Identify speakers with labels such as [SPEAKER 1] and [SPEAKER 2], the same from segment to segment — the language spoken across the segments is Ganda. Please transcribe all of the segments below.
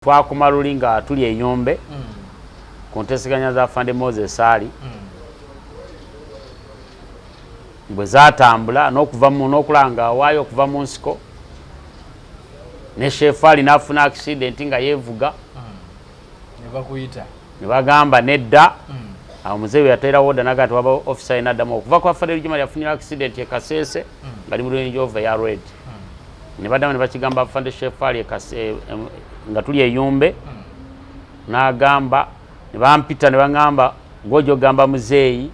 [SPEAKER 1] Twakumala nga tuli enyombe ku nteeseganya za Fande Moses.Lt.Ali bwe zatambula n'okuva mu n'okulanga awaayo okuva mu nsiko ne Shefali n'afuna accident nga yeevuga ne bagamba nedda awo muzeeyi yateera woda naga nti waba officer yenaddamu okuva kwa Fande Juma yafunira accident ye Kasese ngali mu Range Rover ya red ne baddamu ne bakigamba Fande Shefali nga tuli eyombe n'agamba ne bampita ne bangamba ngojo gamba muzeeyi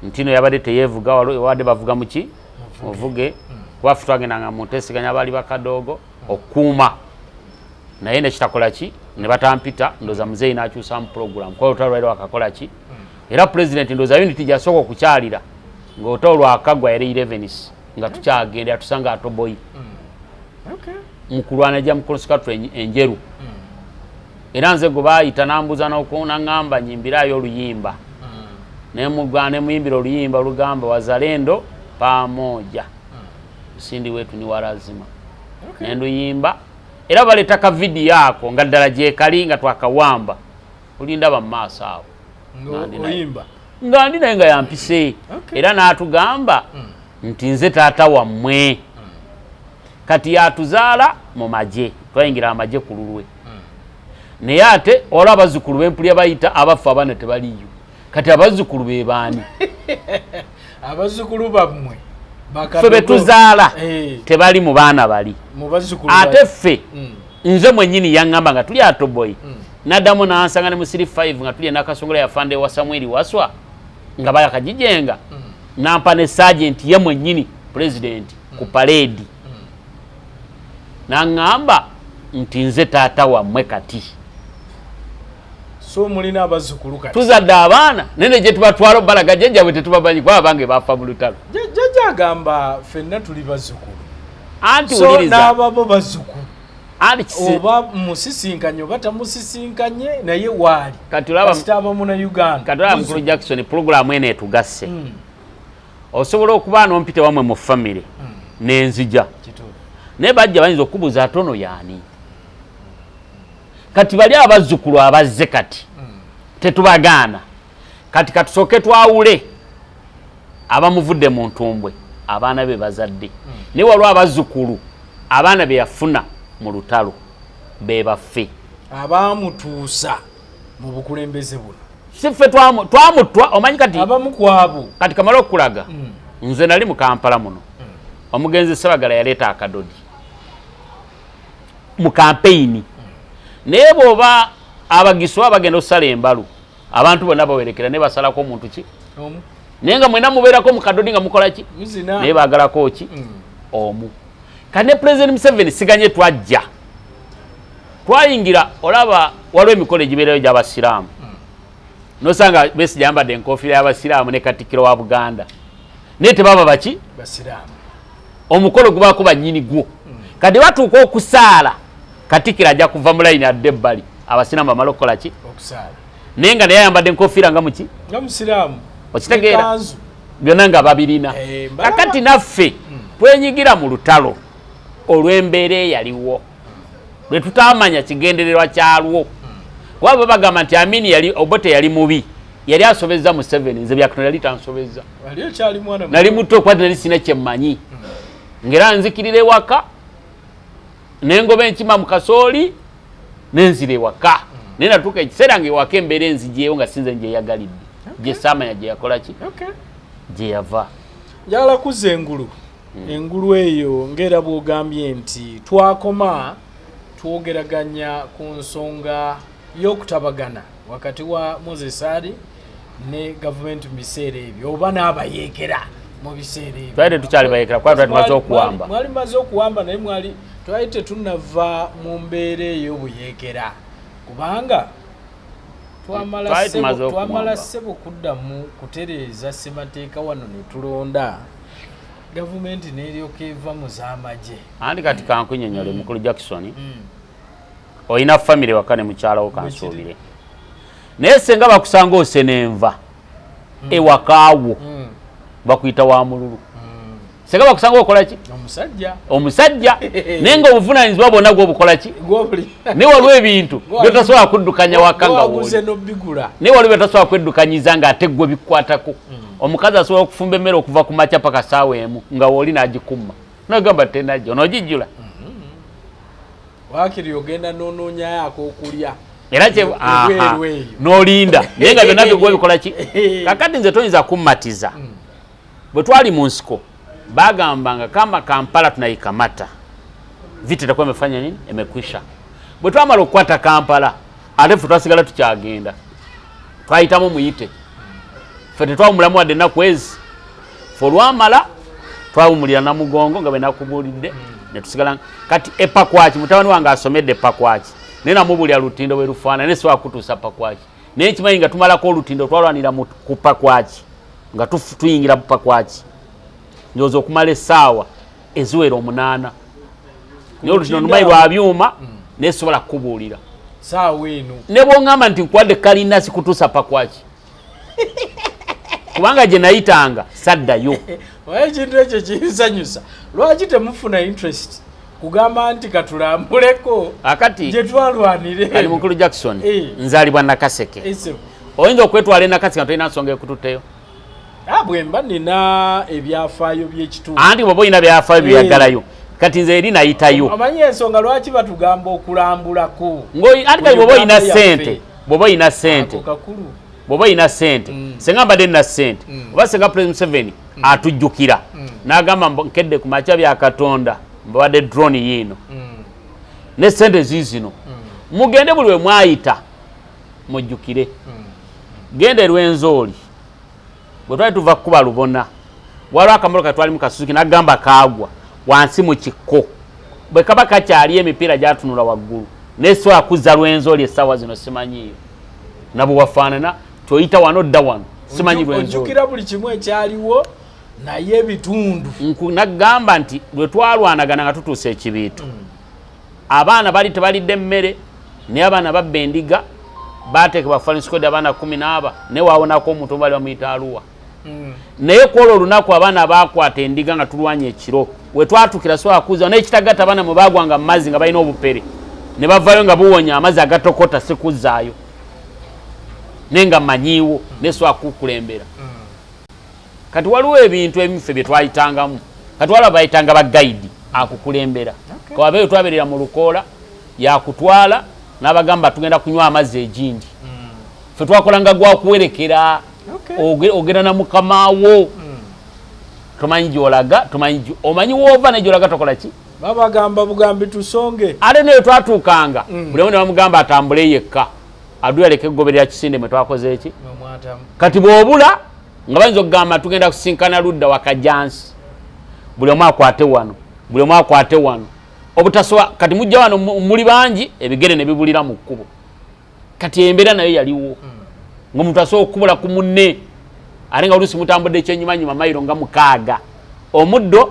[SPEAKER 1] ntino yabadde teyevuga wadde bavuga muki ovuge kwafu twagendanga mu nteeseganya abali bakadogo okuuma naye ne kitakola ki ne batampita ndoza muzeeyi n'akyusa mu program kwa Lutalo lwali wakakola ki era president ndoza unity gyasooka okukyalira ng'Olutalo lwakagwa yali 11 nga tukyagenda tusanga atoboyi mukulwana jja mukonsikatu enjeru era nze go bayita nambuza n'okuona ngamba nyimbirayo oluyimba ne mugane muyimbira oluyimba olugamba wazalendo pamoja usindi wetu ni warazima nendo yimba era baleta ka video yako nga ddala je kali nga twakawamba ulinda ba maaso awo
[SPEAKER 2] oyimba
[SPEAKER 1] nga ndina nga yampise era n'atugamba nti nze taata wammwe kati yatuzaala mu maje twayingira amaje ku lulwe naye ate olwa abazzukulu b'empulya bayita abafu abaana tebaliyo kati abazzukulu be baani
[SPEAKER 2] abazzukulu bammwe
[SPEAKER 1] ffe betuzaala tebali mu baana bali ate ffe nze mwennyini yaŋŋamba nga tuli atoboyi n'addamu n'ansanga ne mu 35 nga tuli nakasongola yafande wa Samweli Waswa nga bayakagijenga nampa ne sergeant ye mwennyini president ku parade n'aŋŋamba nti nze taata wammwe kati
[SPEAKER 2] so mulina abazzukulu kati
[SPEAKER 1] tuzadde abaana nene gye tubatwala balaga jjajja bwe tetubamanyi kuba bange bafa mu Lutalo
[SPEAKER 2] jjajja agamba ffenna tuli bazzukulu
[SPEAKER 1] anti
[SPEAKER 2] so
[SPEAKER 1] uliriza
[SPEAKER 2] n'ababo bazzukulu
[SPEAKER 1] anti
[SPEAKER 2] oba musisinkanye oba tamusisinkanye naye waali
[SPEAKER 1] kati olaba
[SPEAKER 2] abamu na Uganda
[SPEAKER 1] kati olaba mukulu Jackson program ene etugasse osobola okuba n'ompite wamwe mu family n'enzija naye bajja bayinza okubuuza atono yaani kati bali abazzukulu abazze kati tetubagaana kati katusooke twawule abamuvudde mu ntumbwe abaana be bazadde naye waliwo abazzukulu abaana be yafuna mu Lutalo be baffe
[SPEAKER 2] abamutuusa mu bukulembeze buno
[SPEAKER 1] siffe twamutwa omanyi kati
[SPEAKER 2] abamu kwabo
[SPEAKER 1] kati kamala okulaga nze nali mu Kampala muno omugenzi Sabagala yaleeta akadodi mu campaign naye bw'oba abagiswa bagenda osala embalu abantu bonna bawerekera ne basalako omuntu ki naye nga mwena mubeerako mu kadodi nga mukola ki naye baagalako ki omu kati ne President Museveni siganye twajja twayingira olaba waliwo emikolo egibeerayo gy'abasiraamu nosanga Besigye yambadde enkofiira y'abasiraamu ne Katikkiro wa Buganda naye tebaba baki
[SPEAKER 2] basiraamu
[SPEAKER 1] omukolo gubaako bannyini gwo kati batuuka okusaala Katikkiro ajja kuva mu layini adde ebbali abasiraamu bamala okukola ki
[SPEAKER 2] okusaala
[SPEAKER 1] naye nga naye ayambadde enkofiira nga muki
[SPEAKER 2] nga musiraamu
[SPEAKER 1] okitegeera byonna nga babirina kakati naffe twenyigira mu Lutalo olw'embeera eyaliwo lwe tutamanya kigendererwa kyalwo kuba bagamba nti Amini yali Obote yali mubi yali asobezza Museveni nze Byakatonda yali tansobezza nali muto okwati nali sina kyemmanyi ngera nzikirira ewaka nengoba enkima mu kasooli nenzira ewaka naye natuuka ekiseera ngaewaka embeera enzijeewo nga sinze gyeyagalidde gye saamanya gye yakola ki gye yava
[SPEAKER 2] njagala kuzza engulu engulu eyo ng'era bw'ogambye nti twakoma twogeraganya ku nsonga y'okutabagana wakati wa Moses.Lt.Ali ne gavumenti mu biseera ebyo oba n'abayeekera mu biseera ebyo
[SPEAKER 1] twali tetukyali bayeekera kuba twali tumaze okuwamba
[SPEAKER 2] mwali maze okuwamba naye mwali twali tetunava mu mbeera ey'obuyeekera kubanga twamala ssebo kuddamu kutereeza ssemateeka wano ne tulonda gavumenti n'eryoka eva mu z'amagye
[SPEAKER 1] andi kati kankunnyonnyole mukulu Jackson olina famire waka ne mukyalawo kansuubire naye senga bakusanga osenenva ewakaawo bakuyita wa mululu Senga bakusanga okola ki? Omusajja. Nenga obuvunanyizibwa bwonna gwobukola ki? Ne waliwo ebintu byotasobola kuddukanya wakanga woli. Ne waliwo byotasobola kweddukanyiza nga ate gwe bikwatako. Omukazi asobola okufumba emmere okuva ku makya paka ssaawa emu nga woli n'agikuma. Nagamba tenajja onogijjula.
[SPEAKER 2] Wakiri ogenda n'onoonya ak'okulya.
[SPEAKER 1] Era kye n'olinda naye nga byonna byo bikola ki? Kakati nze toyinza kummatiza. Bwe twali mu nsiko bagambanga kama Kampala tunaikamata vita itakuwa imefanya nini? Imekwisha. Bwe twamala okukwata Kampala ate ffe twasigala tukyagenda twayitamu muyite ffe tetwawumulamu wadde ennaku ezi ffe olwamala twawumulira Namugongo nga bwe nakubuulidde ne tusigala kati epakwaki mutabani wange asomedde epakwaki naye namubulira lutindo bwe lufaana naye sisobola kutuusa pakwaki naye kimanyi nga tumalako olutindo twalwanira ku pakwaki nga tuyingira mu pakwaki njoza okumala essaawa eziwera 8 naye olutindo numayi lwa byuma naye sisobola kukubuulira
[SPEAKER 2] saawa eno
[SPEAKER 1] ne bw'oŋŋamba nti nkuwadde kalina sikutuusa pakwaki kubanga gye nayitanga saddayo.
[SPEAKER 2] Oye ekintu ekyo kinsanyusa lwaki temufuna interest kugamba nti katulambuleko
[SPEAKER 1] akati
[SPEAKER 2] gye twalwanire
[SPEAKER 1] kali mukulu Jackson nzaalibwa Nakaseke oyinza okwetwala Nakaseke nga tolina nsonga ekututteyo
[SPEAKER 2] bwe mba nina ebyafaayo by'ekitundu
[SPEAKER 1] anti bw'oba olina byafaayo byeyagalayo kati nze eri nayitayo
[SPEAKER 2] omanyi ensonga lwaki batugamba okulambulako
[SPEAKER 1] anti kati bw'oba olina ssente bw'oba olina ssente bw'oba olina ssente senga mbadde nina ssente oba senga President Museveni atujjukira n'agamba nkedde ku makya Byakatonda mbadde drone yiino ne ssente ziizino mugende buli we mwayita mujjukire genda Lwenzooli bwe twali tuva kukuba Lubona waliwo akamotoka katwali mu Kasuzuki n'agamba kaagwa wansi mu kikko bwe kaba kakyali emipiira gyatunula waggulu nesobola kuzza Lwenzooli essaawa zino simanyiyo na bwe wafaanana toyita wano dda wano simanyi Lwenzooli
[SPEAKER 2] ojjukira buli kimu ekyaliwo naye ebitundu
[SPEAKER 1] nagamba nti bwe twalwanagana nga tutuusa ekibiitu abaana bali tebalidde emmere naye abaana babba endiga baateekebwa Foreign Squad abaana 10 naye waawonako omuntu bali bamuyita Aluwa naye kwolwo olunaku abaana baakwata endiga nga tulwanya ekiro we twatuukira sobola kuza n'ekitagatta abaana mwe baagwanga mu mazzi nga balina obupere ne bavayo nga buwonya amazzi agatokota sikuzzaayo naye nga mmanyiiwo naye sobola kukulembera kati waliwo ebintu ebife bye twayitangamu kati waliwo bayitanga bagayidi akukulembera kawabeeyo twaberera mu Lukoola yakutwala n'abagamba tugenda kunywa amazzi egindi ffe twakolanga gwakuwerekera ogenda na mukamaawo tomanyi gyolaga omanyi woova ne gyolaga tokola ki
[SPEAKER 2] babagamba bugambi tusonge
[SPEAKER 1] ate naye twatuukanga buli omu ne bamugamba atambule yekka adu yaleka egoberera Kisinde mwe twakoze eki kati bw'obula nga bayinza okugamba tugenda kusinkana ludda wakajansi buli omu akwate wano obutasoba kati mujja wano muli bangi ebigere ne bibulira mu kkubo kati embeera nayo yaliwo ng'omuntu asobola okukubula ku munne ate nga oluusi mutambudde ekyenyumanyuma mayiro nga 6 omuddo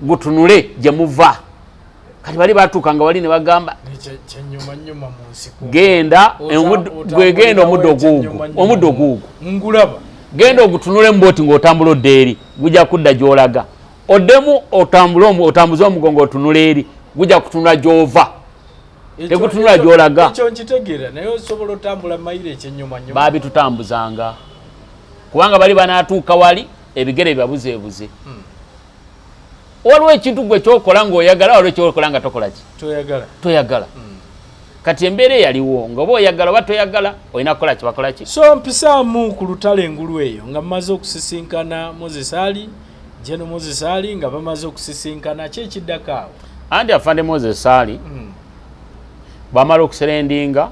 [SPEAKER 1] gutunule gye muva kati bali batuuka nga wali ne bagamba genda gwegenda omuddo guugwo genda ogutunule mu booti ng'otambula odda eri gujja kudda gy'olaga oddemu otambuze omugongo otunula eri gujja kutunula gy'ova tegutunula gy'olaga
[SPEAKER 2] ekyo nkitegeera naye osobola otambula mayiro ekyennyumanyuma
[SPEAKER 1] baabitutambuzanga kubanga bali banaatuuka wali ebigere byabuzeebuze waliwo ekintu gwe kyokola ng'oyagala waliwo ekyokola nga tokola ki toyagala kati embeera eyaliwo ng'oba oyagala oba toyagala olina kukola ki bakola ki
[SPEAKER 2] so mpisaamu ku Lutalo engulu eyo nga mmaze okusisinkana Moses.Lt.Ali Jeno Moses.Lt.Ali nga bamaze okusisinkana ki ekiddako awo
[SPEAKER 1] anti afande Moses.Lt.Ali bwamala okuserendinga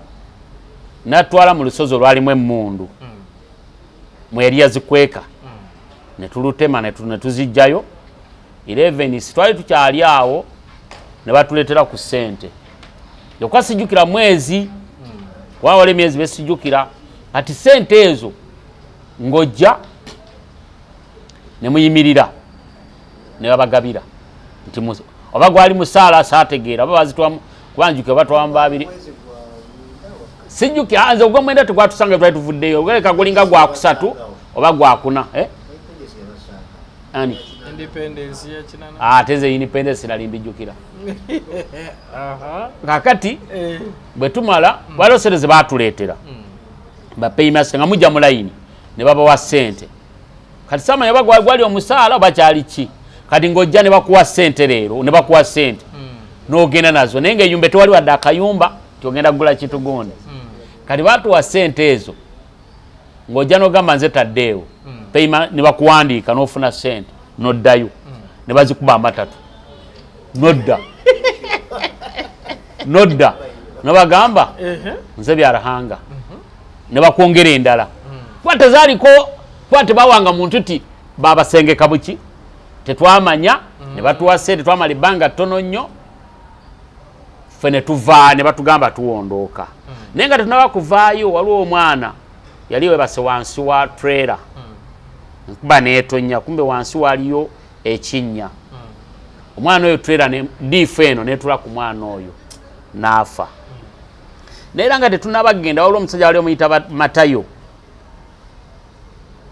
[SPEAKER 1] natwala mu lusozi olwalimu emmundu mweri yazikweka ne tulutema ne tuzijjayo 11 twali tukyali awo ne batuleetera ku ssente yokka sijjukira mwezi kuba wali emyezi besijjukira ati ssente ezo ng'ojja ne muyimirira ne babagabira nti oba gwali musaala saategeera oba bazitwamu kubanjukira batwamu babiri sijjukira nze ogwa mwenda tegwatusanga twali tuvuddeyo ogereka gulinga gwa 3 oba gwa 4 ani
[SPEAKER 2] independence ya kinana
[SPEAKER 1] ateze independence nalimbijukira kakati bwe tumala balosereze batuletera bapayimasa nga mujja mu line ne baba wa sente kati sama yabagwa gwali omusala bakyali ki kati ngojja ne bakuwa sente leero ne bakuwa sente n'ogenda nazo naye ng'eyumba tewali wadde akayumba togenda kugula kitugonde kati batuwa sente ezo ng'ojja n'ogamba nze taddeewo payima ne bakuwandiika n'ofuna sente n'oddayo ne bazikuba amatatu nodda nobagamba nze byarahanga ne bakwongera endala kwate zaaliko kwate bawanga muntu ti babasengeka buki tetwamanya ne batuwa sente twamala ebbanga ttono nnyo ffe ne tuva ne batugamba tuwondooka naye nga tetunaba kuvaayo waliwo omwana yali webase wansi wa trailer nkuba neetonya kumbe wansi waliyo ekinnya omwana oyo trailer diifu eno netula ku mwana oyo naafa naye era nga tetunabagenda waliwo omusajja wali omuyita Matayo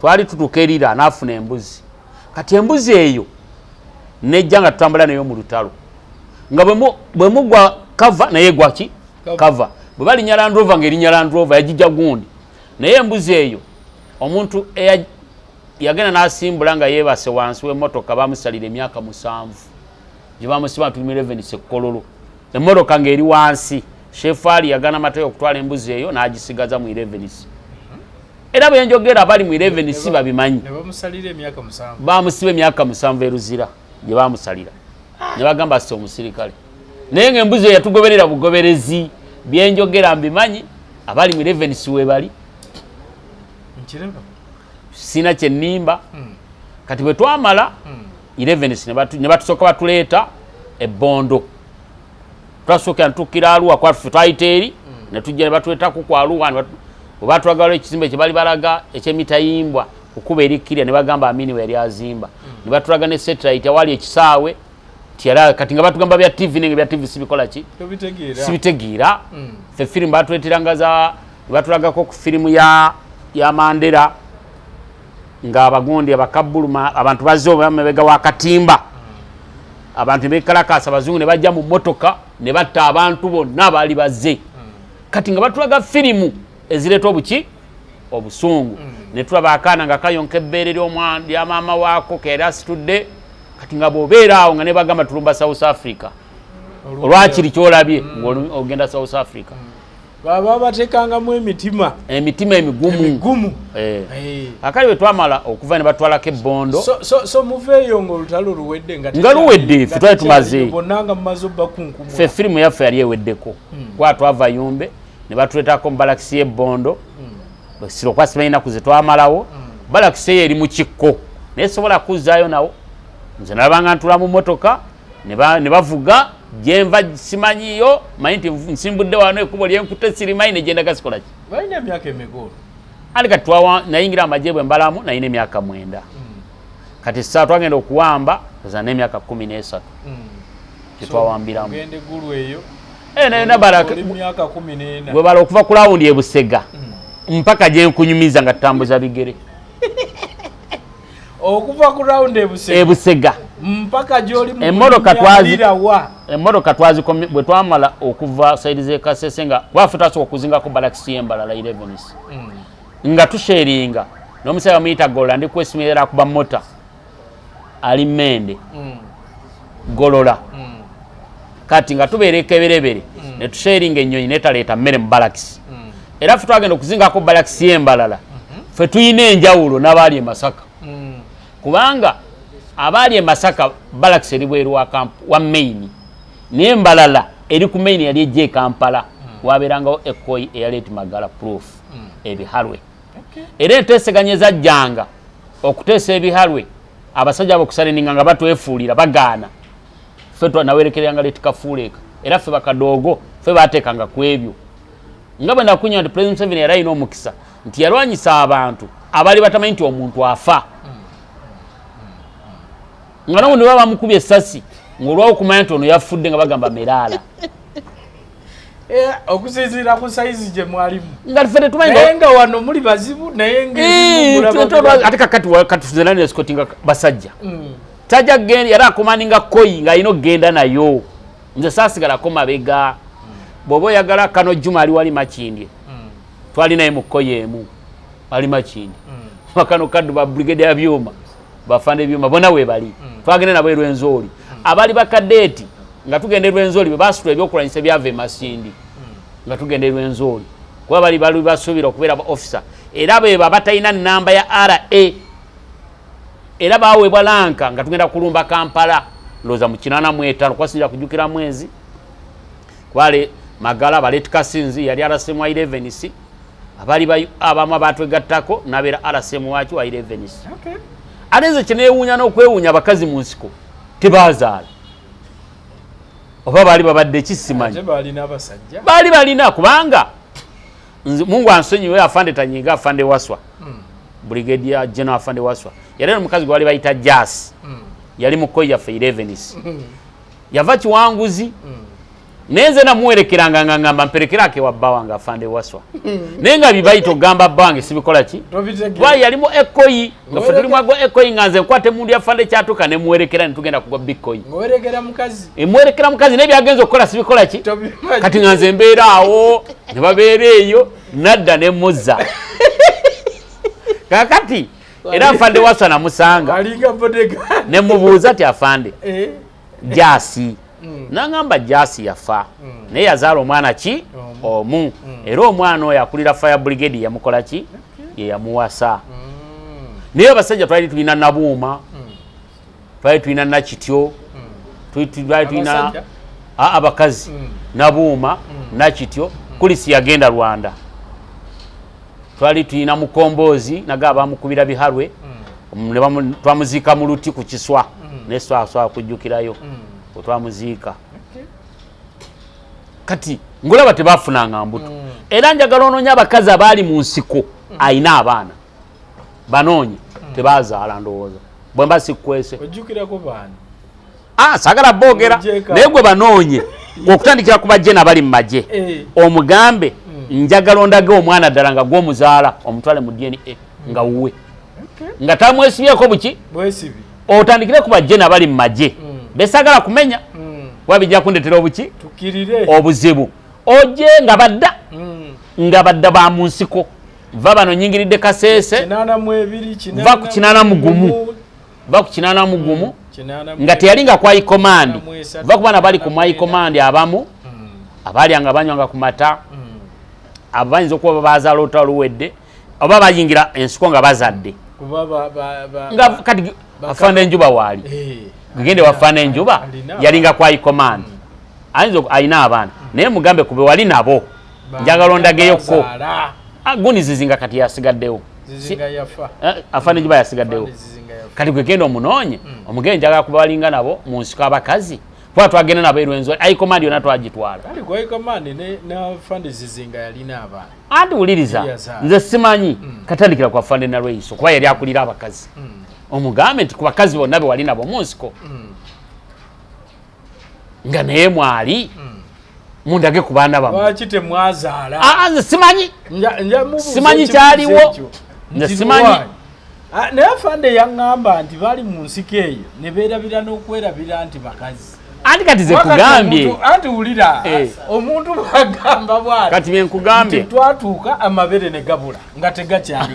[SPEAKER 1] twali tutukerira naafuna embuzi kati embuzi eyo nejja nga tutambula nayo mu Lutalo nga bwe mugwa kava naye gwaki kava bwe balinya Land Rover ng'erinya Land Rover yagijja gundi naye embuzi eyo omuntu yagenda n'asimbula nga yeebase wansi w'emmotoka bamusalira emyaka 7 gye bamusiba tu 11 Sekkololo emmotoka ng'eri wansi Shefali yagana Matayo okutwala embuzi eyo n'agisigaza mu 11 era bwe njogera abali mu 11 babimanyi bamusiba emyaka 7 eruzira gye bamusalira ne bagamba si omusirikale naye ng'embuzi eyo yatugoberera bugoberezi byenjogera mbimanyi abali mu 11 we bali sina kyenimba kati bwe twamala 11 ne batusooka batuleeta ebbondo twasooka ntukira Arua kwaffe twayita eri ne tujja ne batuleetako ku Arua bwe batulagala ekizimbe kye bali balaga ekyemitayimbwa okuba erikkirya ne bagamba Amini we yali azimba ne batulaga ne satellite awali ekisaawe tiara kati nga batugamba bya TV nenge bya TV sibikola ki sibitegeera ffe firimu batuleeteranga za batulagako ku firimu ya Mandela nga abagundi abakabuluma abantu bazze bamebega wakatimba abantu bekalakasa abazungu ne bajja mu motoka ne batta abantu bonna baali bazze kati nga batulaga firimu ezireeta obuki obusungu ne tulaba akaana nga kayonka ebbeere lya maama waako keera asitudde kati nga bw'obeera awo nga ne bagamba tulumba South Africa olwakiri kyolabye ng'ogenda South Africa
[SPEAKER 2] baba batekangamu emitima
[SPEAKER 1] emigumu akali bwe twamala okuva ne batwalako ebbondo
[SPEAKER 2] so muveeyo ng'olutalo luwedde
[SPEAKER 1] nga luwedde ffe twali tumaze
[SPEAKER 2] bonnanga mumaze obbakunkumu
[SPEAKER 1] ffe firimu yaffe yali eweddeko kwa twava Yumbe ne batuleetako balakisi y'ebbondo siro kwasi balina kuze twamalawo balakisi eyo eri mu kikko naye sobola kuzzaayo nawo nze nalabanga ntula mu motoka ne bavuga gyenva simanyiyo manyi nti nsimbudde wano ekkubo lyenkutte sirimanyi ne gyenda gasikola ki
[SPEAKER 2] balina emyaka emigolo
[SPEAKER 1] ali kati nayingira amagye bwe mbalamu nayina emyaka 9 kati saa twagenda okuwamba oza n'emyaka 13 tetwawambiramu
[SPEAKER 2] genda eggulu eyo
[SPEAKER 1] naye nabalaka
[SPEAKER 2] emyaka 14
[SPEAKER 1] bwe bala okuva ku lawundi e Busega mpaka gye nkunyumiza nga tutambuza bigere
[SPEAKER 2] okuva ku lawundi e
[SPEAKER 1] Busega
[SPEAKER 2] mpaka gyoli mu
[SPEAKER 1] emmotoka twazikomye bwe twamala okuva saidi ze Kasese nga bwafe twasooka okuzingako balakisi embalala 11 nga tusheringa n'omusajja muyita Golola ndi kwesimirira kuba mota ali Mende Golola kati nga tubeereka eberebere ne tusheringa ennyonyi netaleeta mmere mu balakisi era ffe twagenda okuzingako balakisi embalala ffe tuyina enjawulo n'abaali e Masaka kubanga abaali e Masaka balakisi eri bweru wa main naye embalala eri ku main yali ejja e Kampala wabeerangawo ekkoyi eyaleeti Magala proof ebihalwe era enteeseganya ezajjanga okuteesa ebihalwe abasajja abokusalininga nga batwefuulira bagaana ffe nawerekeranga letikafuuleeka era ffe bakadogo ffe baateekanga ku ebyo nga bwe nakunywa nti President Museveni yali alina omukisa nti yalwanyisa abantu abaali batamanyi nti omuntu afa nga nawo ne baba bamukubye essasi ng'olwawo okumanya nti ono yafudde nga bagamba meraala
[SPEAKER 2] okusinziira ku sayizi gye mwalimu
[SPEAKER 1] nga ffe tetumanyi
[SPEAKER 2] naye nga wano muli bazibu naye
[SPEAKER 1] ate kakati tuzenanira Scott nga basajja tajja genda yali akumaninga koyi nga alina okgenda nayo nze saasigalako mabega bw'oba oyagala kano Juma ali wali Makindye twali naye mu koyi emu ali Makindye bakano kaddu ba brigade ya byuma bafande byuma bona we bali twagenda nabo Lwenzori abali bakadeeti nga tugenda Lwenzori basitula ebyokulanyisa byave Masindi nga tugenda Lwenzori kuba bali basubira okubeera ba officer era beba batalina namba ya RA era baweebwa lanka nga tugenda kulumba Kampala loza mu 85 kwasinja kujukira mwezi kwale Magala baleti Kasinzi yali RSM wa 11C abali abamu batwegattako nabeera RSM wacu wa 11C
[SPEAKER 2] okay
[SPEAKER 1] alenze kinewunya n'okwewunya abakazi mu nsiko tebazaala oba bali babadde kisimanya bali balina kubanga Mungu ansonyiwe afande Tanyinga afande Waswa Brigadier General afande Waswa yali omukazi gwe bali bayita Jas yali mukoyi yaffe 11C yava Kiwanguzi nenze namuwerekeranga ngamba mperekerake wa bawanga afande Waswa nenga bibayito gamba bange sibikola ki bwa yalimu ekoyi nga fetuli mwago ekoyi nganze nkwate mundu afande kyatuka ne muwerekera nitugenda kugwa bikoyi muwerekera mukazi ne byagenzo kola sibikola ki kati nganze mbeera awo ne babeereyo nadda ne muzza kakati era afande Waswa namusanga ne mubuuza ti afande Jasi nangamba Jasi yafa naye yazaala omwana ki omu era omwana oyo akulira fire brigade yamukola ki ye yamuwasa naye abasajja twali tulina Nabuuma twali tulina Nakityo twali tulina abakazi Nabuuma Nakityo kulisi yagenda Rwanda twali tulina Mukombozi naga bamukubira biharwe twamuziika mu luti ku Kiswa neswaswa kujjukirayo otwamuziika kati ngolaba tebafunanga mbuto era njagala onoonya abakazi abaali mu nsiko ayina abaana banoonye tebazaala ndowooza bwe mba sikwese
[SPEAKER 2] ojjukirako baani
[SPEAKER 1] sagala boogera naye gwe banoonye okutandikira ku bajje nabali mu magye omugambe njagala ondage omwana ddala nga gw'omuzaala omutwale mu DNA nga wuwe nga tamwesibyeko buki otandikire ku bajje nabali mu magye besagala kumenya wabijja kundetera obuki
[SPEAKER 2] tukirire
[SPEAKER 1] obuzibu oje nga badda ba mu nsiko va bano nyingiridde Kasese va ku 8 nga teyalinga kwa ikomandi va ku bana bali ku mwa ikomandi abamu abali nga banywanga ku mata abayinza okuba bazaala oluwedde oba bayingira ensiko nga bazadde nga kati afande Njuba waali gende wafana Njuba yalinga kwa ikomandi ayina abaana naye mugambe kube wali nabo njagala ondageyoko guni zizinga kati yasigaddewo afande Njuba yasigaddewo kati gwe genda omunoonye omugende njagala kuba walinga nabo mu nsiko abakazi kwa twagenda nabo Lwenzori ikomandi yonna twagitwala andi wuliriza nze simanyi katandikira kwa afande Nalweyiso kuba yali akulira abakazi omugambe nti ku bakazi bonna be wali nabo mu nsiko nga naye mwali mundage ku baana bammwe nze simanyi kyaliwo nze simanyi
[SPEAKER 2] naye afande yaŋŋamba nti bali mu nsiko eyo ne beerabira n'okwerabira nti bakazi
[SPEAKER 1] anti kati ze kugambye
[SPEAKER 2] anti wulira omuntu bwagamba bwati
[SPEAKER 1] kati bye nkugambye
[SPEAKER 2] twatuuka amabere ne gabula nga tegakyali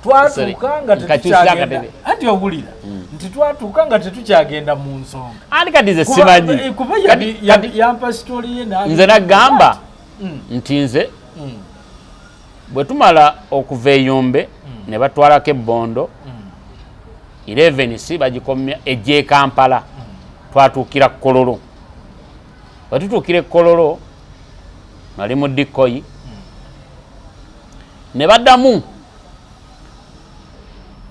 [SPEAKER 2] twatuuka nga tetukyagenda anti owulira nti twatuuka nga tetukyagenda mu nsonga
[SPEAKER 1] anti kati ze simanyi
[SPEAKER 2] kuba yampa sitori ye
[SPEAKER 1] nze nagamba nti nze bwe tumala okuva eyombe ne batwalako ebbondo 11C bagikomya ejje Kampala twatuukira Kololo bwe tutuukira Kololo nali mu dikoyi ne baddamu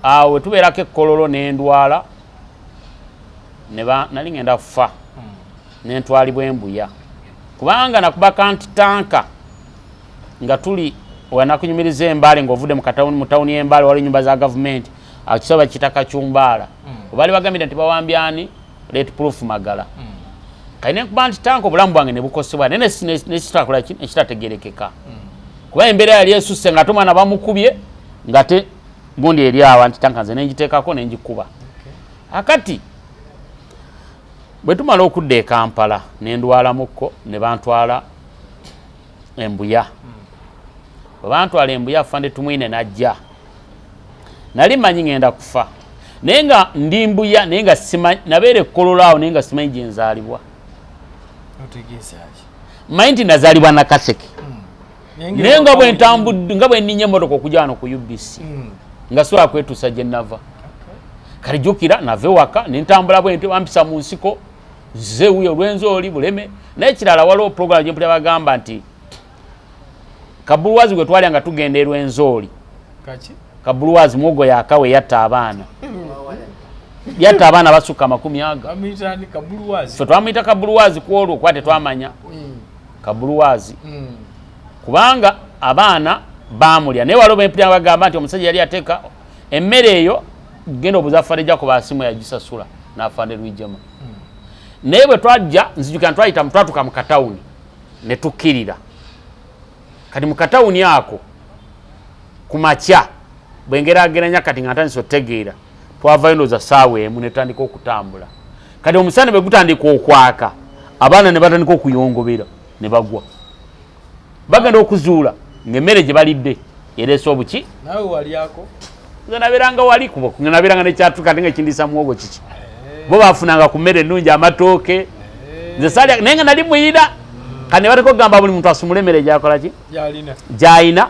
[SPEAKER 1] awo tubeerako Kololo n'endwala nali ngenda kufa n'entwalibwa Embuya kubanga nakubaka nti tanka nga tuli wanakunyumiriza Embale ng'ovudde mu tawuni y'Embale wali nyumba za gavumenti akisoba kitaka Kyumbaala bali bagambira nti bawambyani let proof Magala kayine nkuba nti tanka obulamu bwange ne bukosebwa naye nekitakola ekitategerekeka kuba embeera yali esusse nga tomwana bamukubye nga te gundi eri awo nti tanka nze nengiteekako nengikuba akati bwe tumala okudda e Kampala ne ndwala mukko ne bantwala Embuya. Bwe bantwala Embuya afande tumwine najja. Nali manyi ngenda kufa. Naye nga ndi Mbuya naye nga simanyi nabeera ekkololaawo naye nga simanyi gye nzaalibwa. Manyi nti nazaalibwa na Kaseke. Naye nga bwe ntambudde nga bwe nninnya emmotoka okujja wano ku UBC. Nga sobola kwetuusa gye nava. Kale jjukira nave waka ne ntambula bwe nti bampisa mu nsiko nze wuyo Lwenzoli Buleme. Naye kirala waliwo program gye mpulira bagamba nti Kabuluwazi gwe twalya nga tugenda e Lwenzoli. Kabuluwazi muwogo yakawe yatta abaana. Yatta abaana basukka 40. Ffe twamuyita Kabuluwazi ku olwo kuba tetwamanya Kabuluwazi. Kubanga abaana baamulya. Naye waliwo bempulira bagamba nti omusajja yali ateeka emmere eyo genda obuzafande jako basimu yagisasula n'afande Lwijema. Naye bwe twajja nzijukira twayita twatuka mu katawuni ne tukkirira. Kati mu katawuni ako ku makya bwe ngerageranya kati nga ntandise otegeera twavayo ndowooza ssaawa emu ne tutandika okutambula. Kati omusana bwe gutandika okwaka abaana ne batandika okuyongobera ne bagwa. Bagenda okuzuula ng'emmere gye balidde ereese obuki.
[SPEAKER 2] Nawe walyako?
[SPEAKER 1] Nze nabeeranga wali kubo nabeeranga nekyatuka ate nga kindisa muwogo kiki. Bo baafunanga ku mmere ennungi amatooke. Nze saalya naye nga nali muyira. Kati ne bateka okugamba buli muntu asumule emmere gyakola ki? Gy'alina.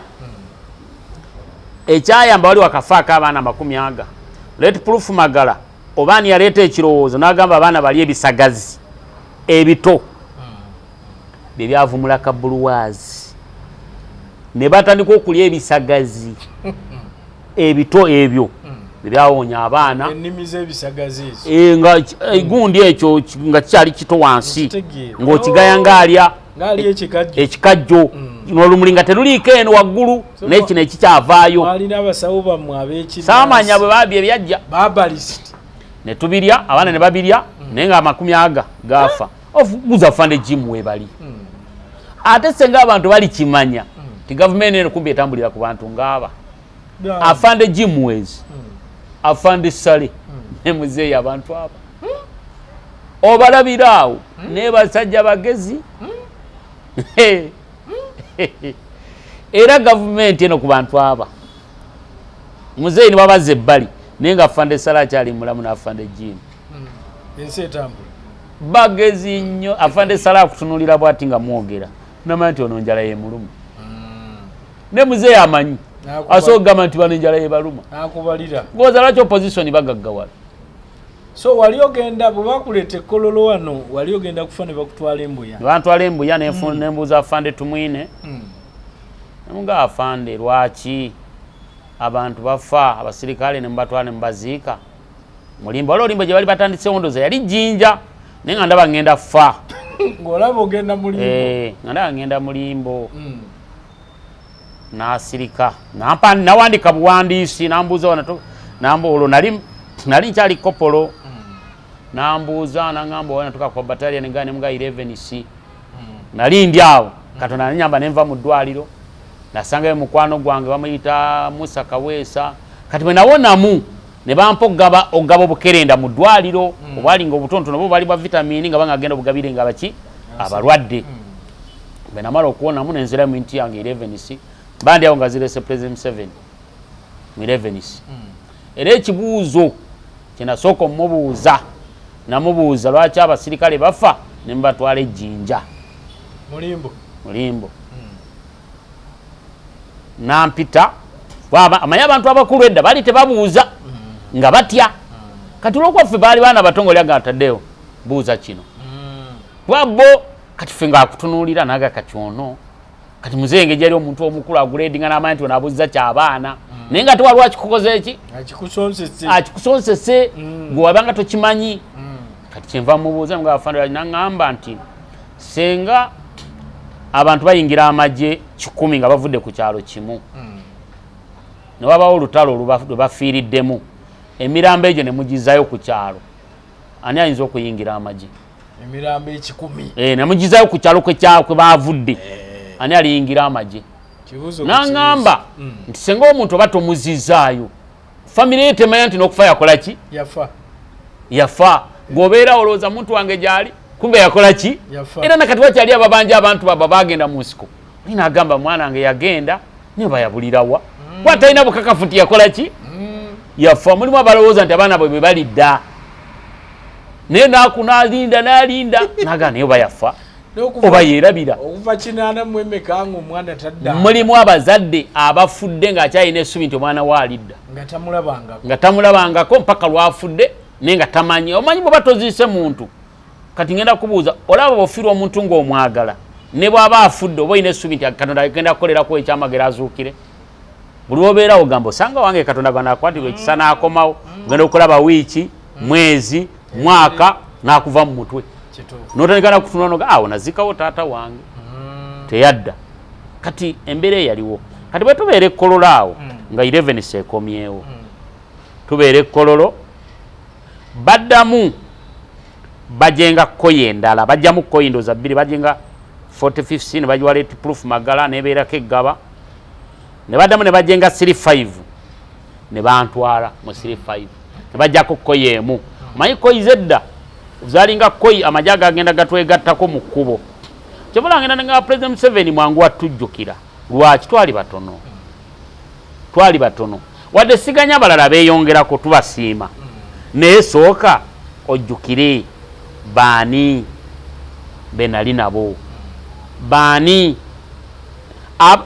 [SPEAKER 1] Ekyayamba wali wakafaako abaana 40. Let proof Magala oba ani yaleeta ekirowoozo n'agamba abaana bali ebisagazi ebito bye byavumula Kabuluwazi ne batandika okulya ebisagazi ebito ebyo bye byawonya abaana
[SPEAKER 2] ennimi z'ebisagazi ezo
[SPEAKER 1] nga gundi ekyo nga kikyali kito wansi ng'okigaya ng'alya ekikajjo n'olumuli nga teruliiko eno waggulu naye kino ekikyavaayo.
[SPEAKER 2] Alina abasawo bammwe ab'ekinnansi
[SPEAKER 1] saamanya bwe baabye byajja
[SPEAKER 2] babalist
[SPEAKER 1] ne tubirya abaana ne babirya naye nga 40 gaafa. Ofuguza fande jimu webali. Ate senga abantu bali kimanya ti gavumenti eno kumbi etambulira ku bantu ng'aba afande Jimwezi afande Sale ne muzeeyi abantu abo obalabiraawo ne basajja bagezi era gavumenti eno ku bantu aba muzeeyi ne babaze ebbali naye nga afande Sale akyali mulamu n'afande Jimu
[SPEAKER 2] ensi etambula
[SPEAKER 1] bagezi nnyo. Afande Sale akutunulira bw'ati nga mwogera namanya nti ono njala ye mulumu ne muzeeyi amanyi asobola okugamba nti bano enjala ye baluma
[SPEAKER 2] akubalira
[SPEAKER 1] ngoza lwaki opposition bagaggawala.
[SPEAKER 2] So wali ogenda bwe bakuleeta ekkololo wano wali ogenda kufa ne bakutwala Embuya.
[SPEAKER 1] Bantwala Embuya ne mbuuza afande tumwine nga afande lwaki abantu bafa abasirikale ne mbatwala ne mbaziika mulimbo waliwo olimbo gye bali batandise ndowooza yali Jjinja naye nga ndaba ngenda fa
[SPEAKER 2] ng'olaba ogenda mulimbo
[SPEAKER 1] nga ndaba ngenda mulimbo n'asirika nawandika buwandiisi nambuuza wano olwo nali nkyali kopolo nambuuza nangamba wana tuka kwa battalion ngane mga 11C nali ndi awo Katonda nanyamba nenva mu ddwaliro nasanga mukwano gwange bamuyita Musa Kaweesa kati bwe nawonamu ne bampa ogaba obukerenda mu ddwaliro obwali nga obutontono bo bali bwa vitamini nga bangagenda obugabire nga baki abalwadde bwe namala okuwonamu nenzira mu nti yange 11C bandi awo nga zirese President Museveni mu 11C era ekibuuzo kinasooka omubuuza namubuuza lwaki abasirikale bafa ne mbatwala Ejjinja mulimbo nampita amanyi abantu abakulu edda bali tebabuuza nga batya kati olwokwaffe baali baana batongolya nga ataddeyo buuza kino wabbo kati ffe nga akutunuulira naga kati ono kati muzeenge gyali omuntu omukulu aguledinga n'amanyi nti onaabuuziza ky'abaana naye nga tewaliwo akikukoze eki akikusonsese gwe wabanga tokimanyi kati kyenva mubuuza nga afande naŋŋamba nti senga abantu bayingira amagye 10 nga bavudde ku kyalo kimu ne wabawo Lutalo lwe bafiiriddemu emirambo egyo ne mugizayo ku kyalo ani ayinza okuyingira amagye
[SPEAKER 2] emirambo 10
[SPEAKER 1] ne mugizayo ku kyalo kwe bavudde ani aliyingira amagye naŋŋamba nti senga omuntu oba tomuzizaayo famire ye temanya nti n'okufa yakola ki yafa gobeera olooza muntu wange gyali kumbe yakola ki era nakati wakyali ababanja abantu baba bagenda mu nsiko nina agamba mwana wange yagenda niyo bayabulirawa kwatalina bukakafu nti yakola ki yafa mulimu abalowooza nti abaana bwe balidda naye nakunalinda nalinda naga naye bayafa oba yeerabira
[SPEAKER 2] okuva kinaana mu emekanga omwana tadda
[SPEAKER 1] mulimu abazadde abafudde ng'akyalina essubi nti omwana waalidda nga tamulabangako mpaka lwafudde naye nga tamanyi omanyi bwe batoziise muntu kati ngenda kubuuza olaba bw'ofiirwa omuntu ng'omwagala ne bw'aba afudde oba olina essubi nti Katonda agenda kukolerako ekyamagero azuukire buli obeerawo gamba osanga wange Katonda gwanakwatirwa ekisa n'akomawo ogenda okulaba wiiki mwezi mwaka n'akuva mu mutwe n'otandikana kutunula noga awo nazikawo taata wange teyadda kati embeera eyaliwo kati bwe tubeera ekkololo awo nga 11 seekomyewo tubeera ekkololo baddamu bajenga koyi endala bajjamu koyi ndoza bbiri bajenga 4015 ne bajiwa rate proof magala nebeerako eggaba ne baddamu ne bajenga 35 ne bantwala mu 35 ne bajjako koyi emu manyi koyi zedda zalinga koyi amajaga agenda gatwegattako mu kkubo kyebula ngenda nga President Museveni mwangu watujjukira lwaki twali batono wadde siganya balala beeyongerako tubasiima naye sooka ojjukire baani benali nabo baani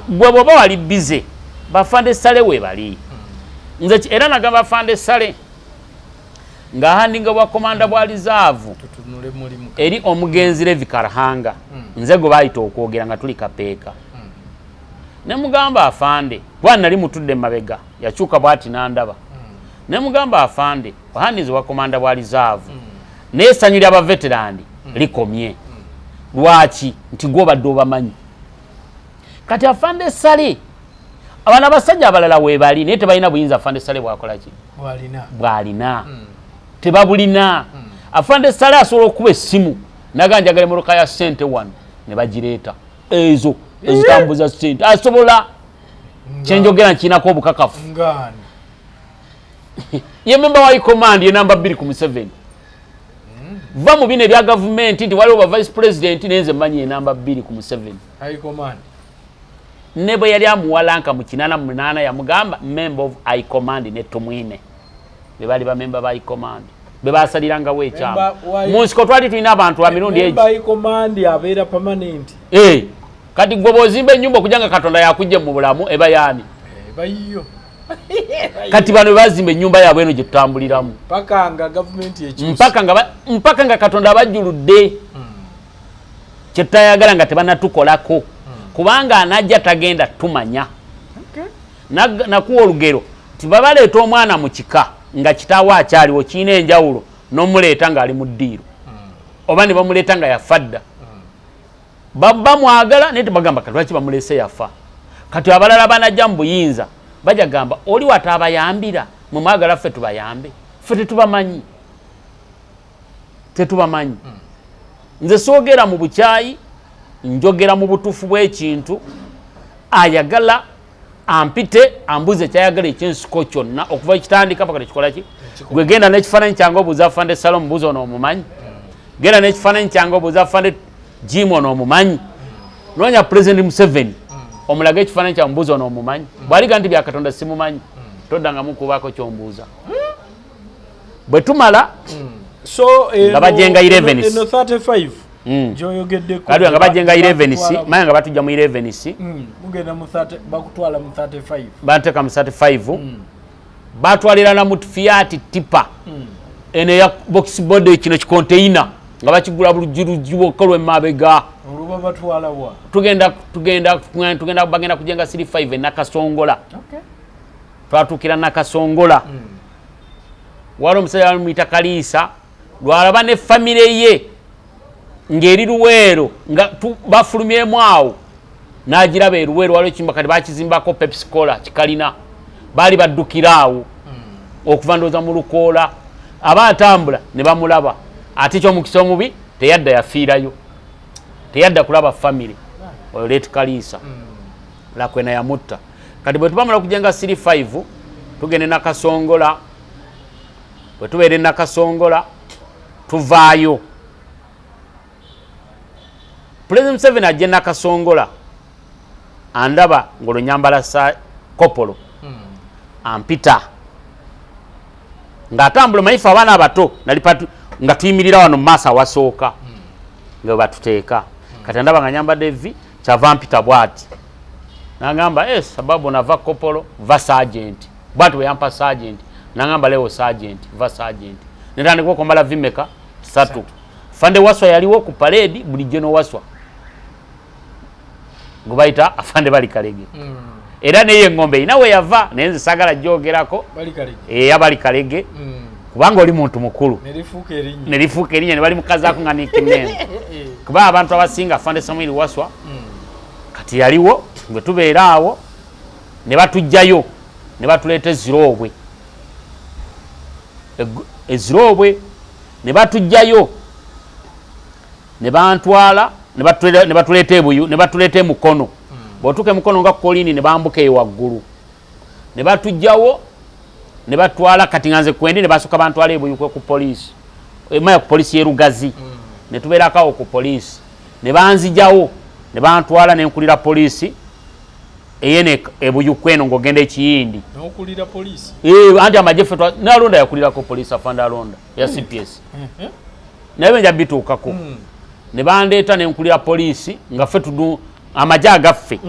[SPEAKER 1] bwe bwoba wali bize bafande sale we bali nze era nagamba bafande sale nga handinga bwa komanda bwa rizaavu eri omugenzi Levi Karahanga nze gwe bayita okwogera nga tuli kapeeka ne mugamba afande bwana nali mutudde mabega yakyuka bwati nandaba ne mugamba afande ohandinze bwa komanda bwa rizaavu n'essanyu ly'abaveterani likomye lwaki nti gwobadde obamanyi kati afande sale abana abasajja abalala weebali naye tebalina buyinza afande sale bwakola ki bwalina tebabulina afande sale asobola okuba essimu naga njagala emmotoka ya ssente wano ne bagireeta ezo ezitambuza ssente asobola kyenjogera nkiinako obukakafu ye memba wa command ye namba 2 ku Museveni va mu bino ebya gavumenti nti waliwo ba vice president nenze manyi namba 2 ku Museveni
[SPEAKER 2] high command
[SPEAKER 1] ne bwe yali amuwalanka mu 88 yamugamba member of high command ne tumwine be bali ba member ba high command be basaliranga we chama mu nsiko twali tulina abantu ba mirundi eji
[SPEAKER 2] high command abeera permanent
[SPEAKER 1] kati gwe bozimba ennyumba okujanga Katonda yakujje mu bulamu eba yani
[SPEAKER 2] bayiyo
[SPEAKER 1] kati bano bazimba ennyumba yaabwe eno gye tutambuliramu
[SPEAKER 2] mpaka nga gavumenti ekyuse
[SPEAKER 1] mpaka nga Katonda abajjuludde kyetayagala nga tebanatukolako kubanga anajja tagenda tumanya nakuwa olugero tibabaleeta omwana mu kika nga kitaawo akyaliwo kiina enjawulo n'omuleeta ng'ali mu ddiiro oba ne bamuleeta nga yafadda bamwagala naye tebagamba kati lwaki bamuleese yafa kati abalala banajja mu buyinza bajja gamba oli wataabayambira mu mwagala ffe tubayambe ffe tetubamanyi nze soogera mu bukyayi njogera mu butuufu bw'ekintu ayagala ampite ambuze kyayagala ekyensiko kyonna okuva ekitandika paka tekikola ki gwe genda n'ekifaananyi kyange obuuza afande Salom mbuzi ono omumanyi genda n'ekifaananyi kyange obuuza afande Jim ono omumanyi noonya President Museveni omulaga ekifaananyi kya mbuzi ono omumanyi bwaliga nti Byakatonda simumanyi toddangamu kubaako kyombuuza bwe tumala nga bajenga
[SPEAKER 2] 35 joyogeddeko
[SPEAKER 1] kali nga bajenga 11 maya nga batujja mu 11
[SPEAKER 2] mugenda mu 30 bakutwala mu 35
[SPEAKER 1] bateka mu 35 batwalira na mu Fiat tipa ene ya box body kino kikonteina nga bakigula bulujiruji bokolwe mabega
[SPEAKER 2] oluba batwala wa
[SPEAKER 1] tugenda bagenda kujenga 35 nakasongola twatukira nakasongola walo omusajja muyita Kaliisa lwalaba ne famire ye ngeri Luweero nga bafulumyemu awo n'agiraba eruweero waliwo ekimba kati bakizimbako Pepsi Cola kikalina baali baddukira awo okuva ndooza mu Lukoola aba atambula ne bamulaba ate ekyomukisa omubi teyadda yafiirayo teyadda kulaba famire oyo leeti Kaliisa lakwena yamutta kati bwe tubamala okujenga 35 tugende nakasongola bwe tubeere nakasongola tuvaayo. President Museveni ajja Nakasongola andaba ng'olunyambala sa kopolo ampita ng'atambula mayifu abaana abato nali patu nga tuyimirira wano mu maaso awasooka nga batuteeka kati andaba nga nyambadde vi kyava mpita bw'ati n'agamba sababu nava kopolo va sergeant bw'ati bwe yampa sergeant n'agamba lewo sergeant va sergeant netandika okwambala vimeka 3 Fande Waswa yaliwo ku parade bulijjo no Waswa gubaita afande bali kalege era neye ngombe inawe yava nenze sagala jogerako
[SPEAKER 2] bali kalege
[SPEAKER 1] abali kalege kubanga oli muntu mukulu nerifuka erinnya ne bali mukazaako nga nikinene kuba abantu abasinga afande Samuel Waswa kati yaliwo ngwe tubeera awo ne batujjayo ne batuleeta ezirobwe ezirobwe ne batujjayo ne bantwala ne batuleeta ebuyu ne batuleeta mukono botuke mukono nga kolini ne bambuka eyo waggulu ne batujjawo ne batwala kati nganze kwendi ne basuka bantwala ebuyu ku police emaya ku police yerugazi ne tubeerako ku police ne banzijawo ne bantwala ne nkulira police eyene ebuyu kweno ngogenda ekiyindi
[SPEAKER 2] n'okulira police
[SPEAKER 1] anti amajefetwa nalonda yakulira ko police afanda alonda ya CPS naye nja bituukako ne bandeeta ne nkulira police nga ffe tudu amaja gaffe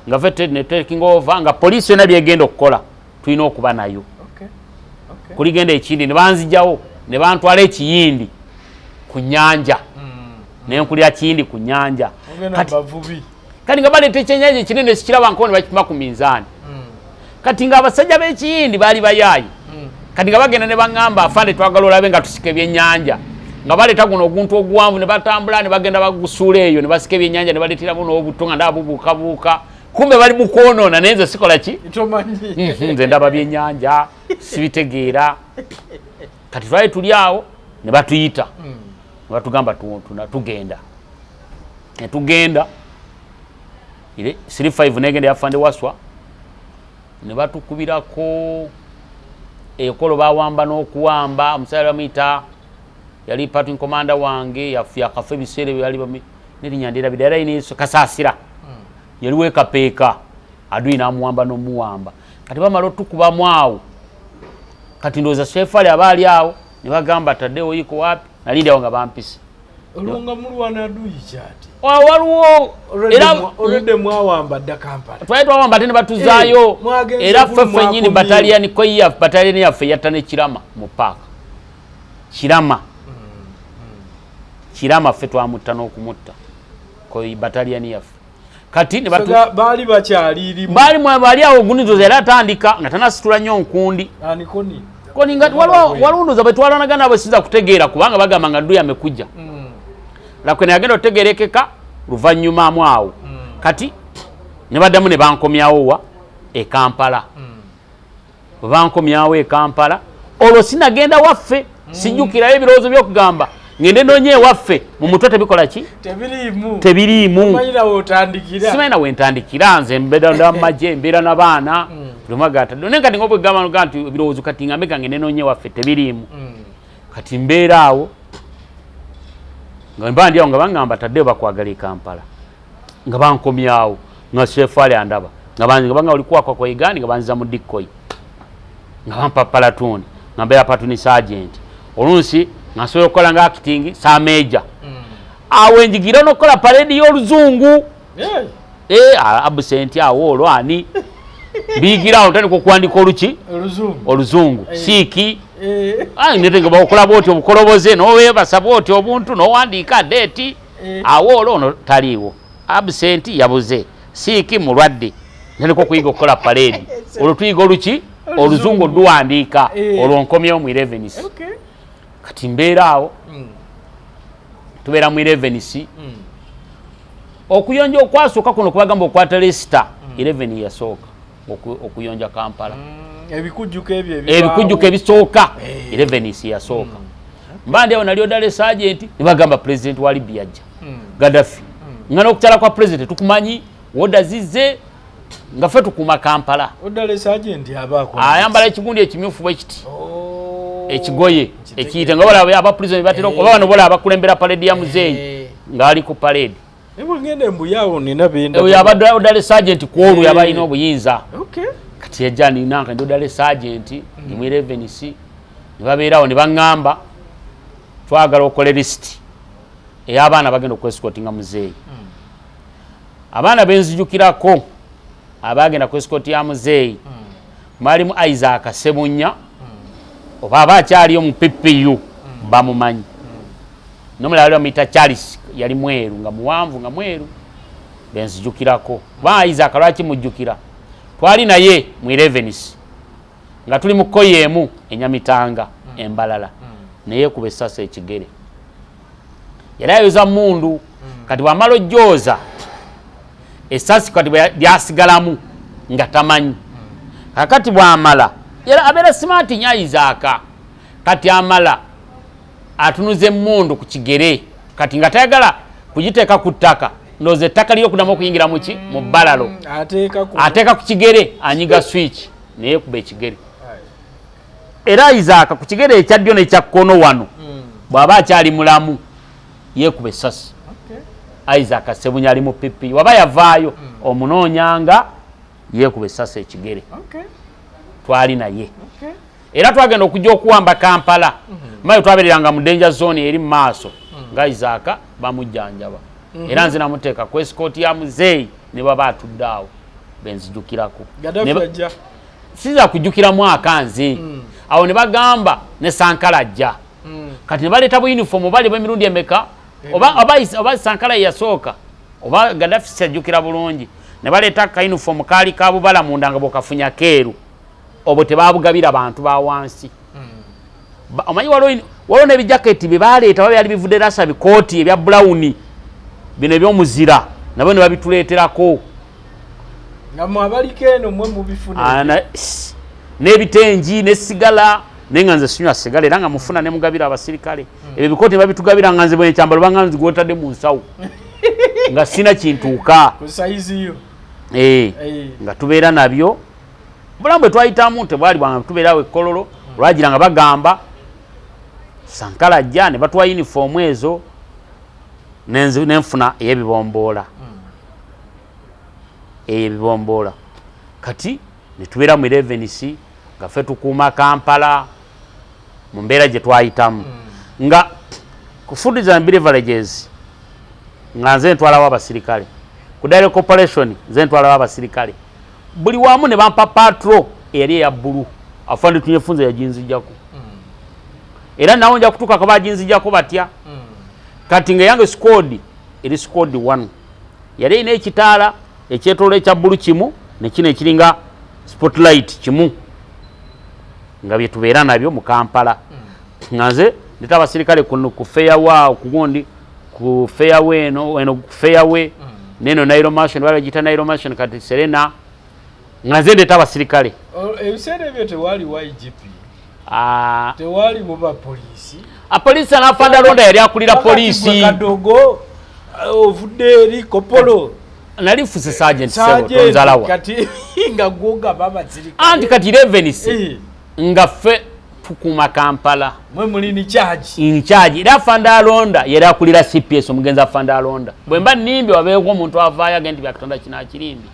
[SPEAKER 1] nga ffe ne taking over nga police yona byegenda okukola tulina okuba nayo kuligenda ekindi ne banzijawo ne bantwala ekiyindi ku nnyanja ne nkulira kiyindi ku nnyanja kati nga baleeta ekyennyanja ekinene sikiraba nko ne bakipima ku minzaani kati nga abasajja b'ekiyindi baali bayaayi kati nga bagenda ne baŋŋamba afande twagala olabe nga tusika ebyennyanja nga baleeta guno oguntu oguwanvu ne batambula ne bagenda bagusuula eyo ne basika ebyennyanja ne baleeteramu n'obuto nga ndaba bubuukabuuka kumbe bali mu kwonoona naye nze sikola ki nze ndaba byennyanja sibitegeera kati twali tuli awo ne batuyita ne batugamba tugenda ne tugenda 35 negenda yafande Waswa ne batukubirako ekolo bawamba n'okuwamba omusajja bamuyita yali parting commander wange yakafa ebiseera byali nerinyandira bidala iniso kasaasira yali wekapeeka adui namuwamba n'omuwamba kati bamala otukubamu awo kati ndowooza shefali abaali awo ne bagamba taddewo yiko wapi nalindi awo nga bampise
[SPEAKER 2] olwonga mulwana adui kyati
[SPEAKER 1] waliwo era
[SPEAKER 2] olwedde mwawamba dda Kampala
[SPEAKER 1] twali twawamba ate ne batuzaayo era ffe ffennyini bataliyani koya bataliyani yaffe yatta ne Kirama mu paaka Kirama ffe twamutta n'okumutta koyi bataliyani yaffe kati ne
[SPEAKER 2] baali bakyalirimu
[SPEAKER 1] baali awo ogunizoza era atandika nga tanasitula nnyo nkundi koni nga walunduza bwe twalanagana abo sinza kutegeera kubanga bagamba nga nduya amekujja lakwene yagenda otegerekeka luvannyuma awo kati ne baddamu ne bankomyawo wa Kampala bwe bankomyawo Kampala olwo sinagenda waffe sijjukirayo ebirowoozo by'okugamba ngende noonye waffe mu mutwe tebikola ki tebiriimu simanyi wentandikira nze mbeera n'amagye mbeera n'abaana lumagata naye kati ng'obwe gamba nti ebirowoozo kati ngambe gange ngende noonye waffe tebiriimu kati mbeera awo nga mba ndi awo nga baŋŋamba taddeyo bakwagala Kampala nga bankomyawo nga shefaali andaba nga banga oli kwakwa kwa Uganda nga banziza mu dikoyi nga bampa palatuni nga mbeera patuni sergeant olunsi nga nsobola okukola nga acting sameja awo enjigira n'okukola parade y'oluzungu absent awo olwani biyigira awo ntandika okuwandika oluzungu siiki netenga bakola bwoti obukoloboze n'oweebasa bwoti obuntu n'owandiika deeti awo olwo ono taliiwo absent yabuze siiki mulwadde ntandika okuyiga okukola parade olwo tuyiga oluzungu oluwandiika olwo nkomyewo mu 11 kati mbeera awo tubeera mu 11 okuyonja okwasooka kuno kubagamba okwata lesita 11 yasooka okuyonja Kampala ebikujjuko ebisooka 11 yasooka mbandi awo nali odale sergeant ne bagamba president wa Libya ajja Gaddafi nga n'okukyala kwa president tukumanyi woda zizze nga ffe tukuuma Kampala
[SPEAKER 2] odale sergeant abaako
[SPEAKER 1] ayambala ekigundi ekimyufu bwe kiti ekigoye ekiyite nga bala aba prison batero oba bano bola abakulembera parade ya muzeeyi ngali ku parade
[SPEAKER 2] ebo ngende mbuyawo nina benda
[SPEAKER 1] oyo abadde dale sergeant kwolu yabayina obuyinza
[SPEAKER 2] okay
[SPEAKER 1] kati yajani nanka ndo dale sergeant mu 11C nibabeerawo nibangamba twagala okole list ey'abaana bagenda okwesikotinga muzeeyi abaana benzijukirako abagenda kwesikooti ya muzeeyi mwalimu Isaac Sebunya oba abakyaliyo mu PPU bamumanyi nomulala bamuyita Charles yali mweru nga muwanvu nga mweru benzijukirako ba Isaac lwaki mujjukira twali naye mu 11C nga tuli mu koyemu enyamitanga embalala naye kube sasa ekigere yali ayoza mundu kati wamala ojjooza esasi kati lyasigalamu nga tamanyi kakati bwamala era abeera smart nya Isaac kati amala atunuze mundu ku kigere kati nga tayagala kugiteeka ku ttaka ndoze ettaka ly'okudamu okuyingira muki mu bbalalo ateeka ku kigere anyiga switch naye kuba ekigere era Isaac ku kigere ekyaddyo nekyakkono wano bw'aba akyali mulamu yeekuba essasi Isaac Sebunya ali mu pipi waba yavaayo omunoonyanga yeekuba essasi ekigere twali naye era twagenda okujja okuwamba Kampala mayo twabereranga mu danger zone eri mu maaso nga Isaac bamujjanjaba era nze namuteeka ku escort ya muzeeyi ne baba atudde awo benzijukirako siza kujjukira mwaka nze awo ne bagamba ne Sankara ajja kati ne baleeta bu uniform bali b'emirundi emeka oba Sankara yasooka oba Gaddafi sajjukira bulungi ne baleeta ka uniform kaali kabubala munda nga bokafunya keeru obwo tebabugabira bantu ba wansi omanyi waliwo n'ebijaketi bye baleeta oba byali bivudde rasa bikooti ebya brown bino ebyomuzira nabo ne babituleeterako
[SPEAKER 2] nga mwabaliko eno mwe mubifuna
[SPEAKER 1] n'ebitengi n'essigala naye nga nze sinywa sigala era nga mufuna ne mugabira abasirikale ebyo bikooti ne babitugabira nga nze bwekyambalo banga nzigwotadde mu nsawo nga sina kintuuka nga tubeera nabyo bulamu bwe twayitamu tebwali bwanga tubeerawo ekkololo olwagira nga bagamba Sankara ajja ne batuwa uniform ezo nenfuna ey'ebibomboola ebibomboola kati ne tubeera mu 11C nga ffe tukuuma Kampala mu mbeera gye twayitamu nga ku Food and Beverages nga nze ntwalawo abasirikale ku Direct Corporation nze ntwalawo abasirikale buli wamu ne bampa patro eyali eya bbulu afande tunyefunze yajinzijjako era nawo nja kutuuka ko bajinzijjako batya kati nga yange squad eri squad 1 yali erina ekitaala ekyetoolo ekya bbulu kimu nekino ekiringa spotlight kimu nga bye tubeera nabyo mu Kampala nga nze ndeta abasirikale ku fairwa okugundi ku fairway eno ku fairway neno Nairo Mansion wala gita Nairo Mansion kati Serena nga nze ndeta abasirikale
[SPEAKER 2] ebiseera ebyo tewali wa IGP tewali muba polisi
[SPEAKER 1] apolisi anafanda londa yali akulira polisi
[SPEAKER 2] Kadogo ovudde eri kopolo
[SPEAKER 1] nalifuse sergeant sebo tonzalawa
[SPEAKER 2] kati nga goga baba zirika
[SPEAKER 1] anti kati 11C nga fe tukuma Kampala
[SPEAKER 2] mwe mulini charge
[SPEAKER 1] in charge ira fanda londa yali akulira CPS omugenza fanda londa bwemba nimbi wabeeko omuntu avaya agenti Byakatonda kina kirimbi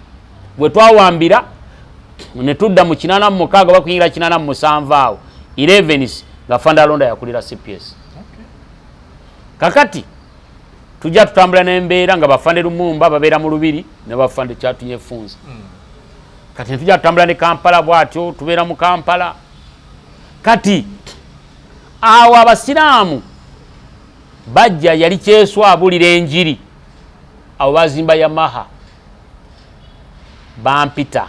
[SPEAKER 1] bwe twawambira ne tudda mu 86 bakuyingira 87 awo 11C nga fanda londa yakulira CPS kakati tujja tutambula n'embeera nga bafande Lumumba babeera mu lubiri ne bafande Kyatunyefunza kati tujja tutambula ne Kampala bwatyo tubeera mu Kampala kati awo abasiraamu bajja yali Kyeswa abulira enjiri awo bazimba Yamaha bampita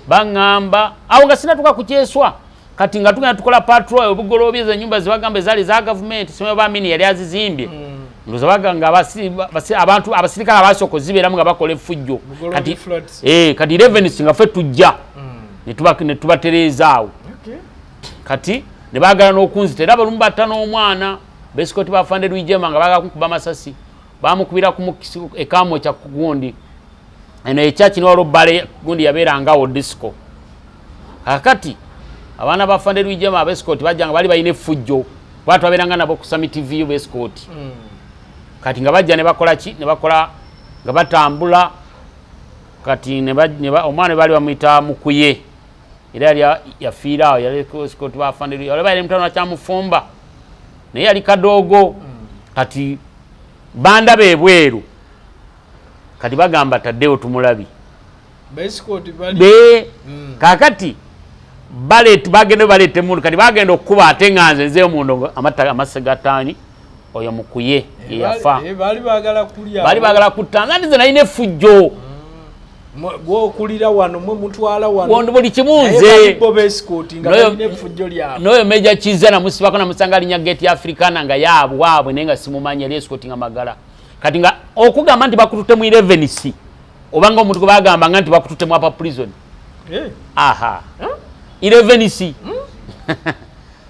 [SPEAKER 1] bangamba awo nga sinatuka ku Kyeswa kati nga tugenda tukola patrol obugolobye za nyumba zibagamba zali za government semwe ba mini yali azizimbye ndoza baganga abantu abasirikale abasoko zibeeramu nga bakola effujjo kati kati 11 nga ffe tujja ne tubatereza awo kati ne bagala n'okunzita era Lumumba n'omwana besikoti bafande Rwijema nga bagakuba masasi bamukubira ku ekamo kya kugundi eno echachi ni walo bale gundi yabeera ngawo disco kakati Abana ba Fande Rwijema abescort bajjanga bali bayine fujjo. Batu aberanga nabo ku Summit TV bescort. Kati nga bajja ne bakola ki? Ne bakola nga batambula. Kati omwana bali bamuyita Mukuye. Era yali yafiira yali escort ba Fande Rwijema. Yali bali mutano kya mufumba. Naye yali Kadogo. Kati banda bebweru. Kati bagamba taddeo tumulabi.
[SPEAKER 2] Bescott bali.
[SPEAKER 1] Kakati bagenda balete mundu kati bagenda okuba atenganze nze omundu amasegatani oyo Mukuye yafa.
[SPEAKER 2] Bali bagala kulya.
[SPEAKER 1] Bali bagala kutanga ndize naine fujjo.
[SPEAKER 2] Gwo kulira wano mwe mutwala wano.
[SPEAKER 1] Wondo buli kimunze.
[SPEAKER 2] Bescott nga baine fujjo lyabo.
[SPEAKER 1] Noyo meja kizana musibako na musangali nya gate Africana nga yabwabwe nenga simumanya lescott nga magala. Kati nga okugamba nti bakutute mu 11C. Obanga omuntu ko bagamba nti bakutute mu apa prison. Aha. 11C.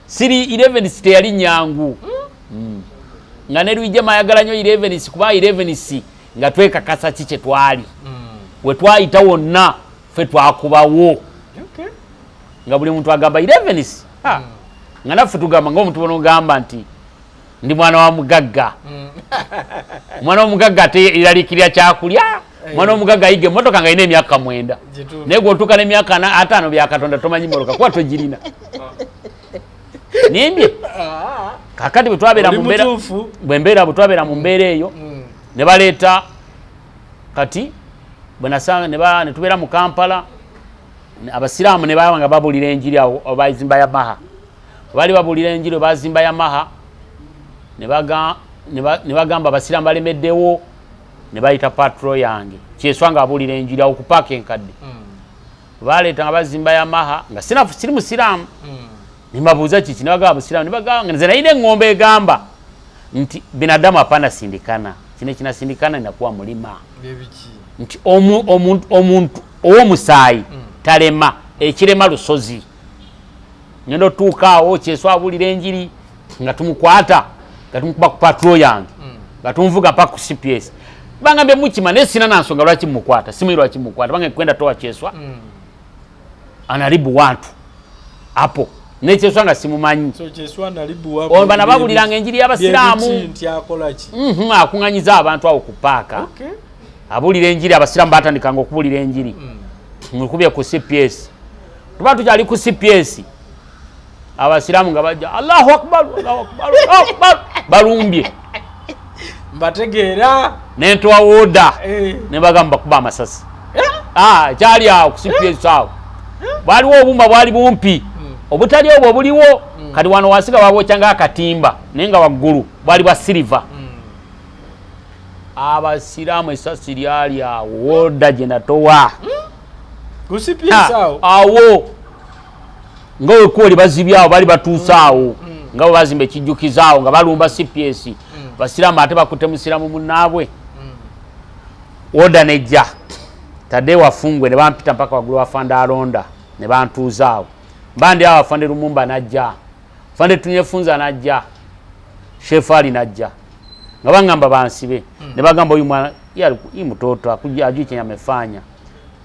[SPEAKER 1] Siri 11C teyali nyangu. Nga ne Rwijema yagala nyo 11C kuba 11C nga tweka kasa kiche twali. We twayita wonna fe twakubawo. Nga buli muntu agamba 11C. Nga nafe tugamba ng'omuntu bono gamba nti ndi mwana wa mugagga. Mwana wa mugagga ate iralikirya kyakulya. Mwana wa mugagga yige motoka nga ine emyaka 9. Nego otuka ne emyaka 5 Byakatonda tomanyi motoka kwa tojirina. Nimbye. Kakati butwabera mu mbera. Bwembera butwabera mu mbere eyo. Ne baleta kati bwenasanga ne tubera mu Kampala. Abasiramu ne baba nga babulira enjiri awo obayizimba ya Maha. Bali babulira enjiri bazimba ya Maha. Ne bagamba abasiramu balemeddewo ne bayita patrol yange kyeswanga abulira enjiri awo ku park enkadde. Baleeta nga bazimba ya Maha nga siri musiramu. Nimabuuza kiki ne bagamba abasiramu ne bagamba nze nayina eng'ombe egamba nti binadamu hapana sindikana kine kinasindikana inakuwa mulima. Nti omuntu ow'omusaayi talema ekirema lusozi. Ngendo tuuka awo kyeswa abulira enjiri nga tumukwata nga tumukuba ku patrol yange nga tumvuga pa ku CPS. Bangambye mukima ne sina nansonga lwaki mukwata simu lwaki mukwata bange kwenda toa kyeswa anaribu watu hapo ne kyeswa nga simumanyi.
[SPEAKER 2] So kyeswa anaribu wapo
[SPEAKER 1] on bana babuliranga enjiri y'abasiramu
[SPEAKER 2] nti akola ki
[SPEAKER 1] akunganyiza abantu awo ku paaka. Abulira enjiri abasiramu batandikanga okubulira enjiri mukubye ku CPS. Tuba tujali ku CPS abasiramu nga bajja Allahu akbar Allahu akbar Allahu akbar balumbye
[SPEAKER 2] mbategeera
[SPEAKER 1] nentwa woda ne bagamba kuba amasasi. Kyali awo ku CPS awo baliwo obumba bwali bumpi obutali obwo obuliwo kati wano wasiga babokyanga akatimba naye nga waggulu bwali bwa silver. Abasiramu esasi lyali awo woda gye natowa
[SPEAKER 2] ku CPS
[SPEAKER 1] awo nga wekuoli bazibyawo bali batuusaawo nga bwe bazimba ekijjukizaawo nga balumba CPS. Basiramu ate bakutte musiramu munnaabwe. Oda nejja tadde wafungwe ne bampita mpaka waggulu wa Fande alonda ne bantuuzaawo. Mbandi awo Fande Lumumba najja, Fande Tunyefunza najja, Shefali najja nga bangamba bansibe ne bagamba oyu mwana yali mutoto ajui chenye amefanya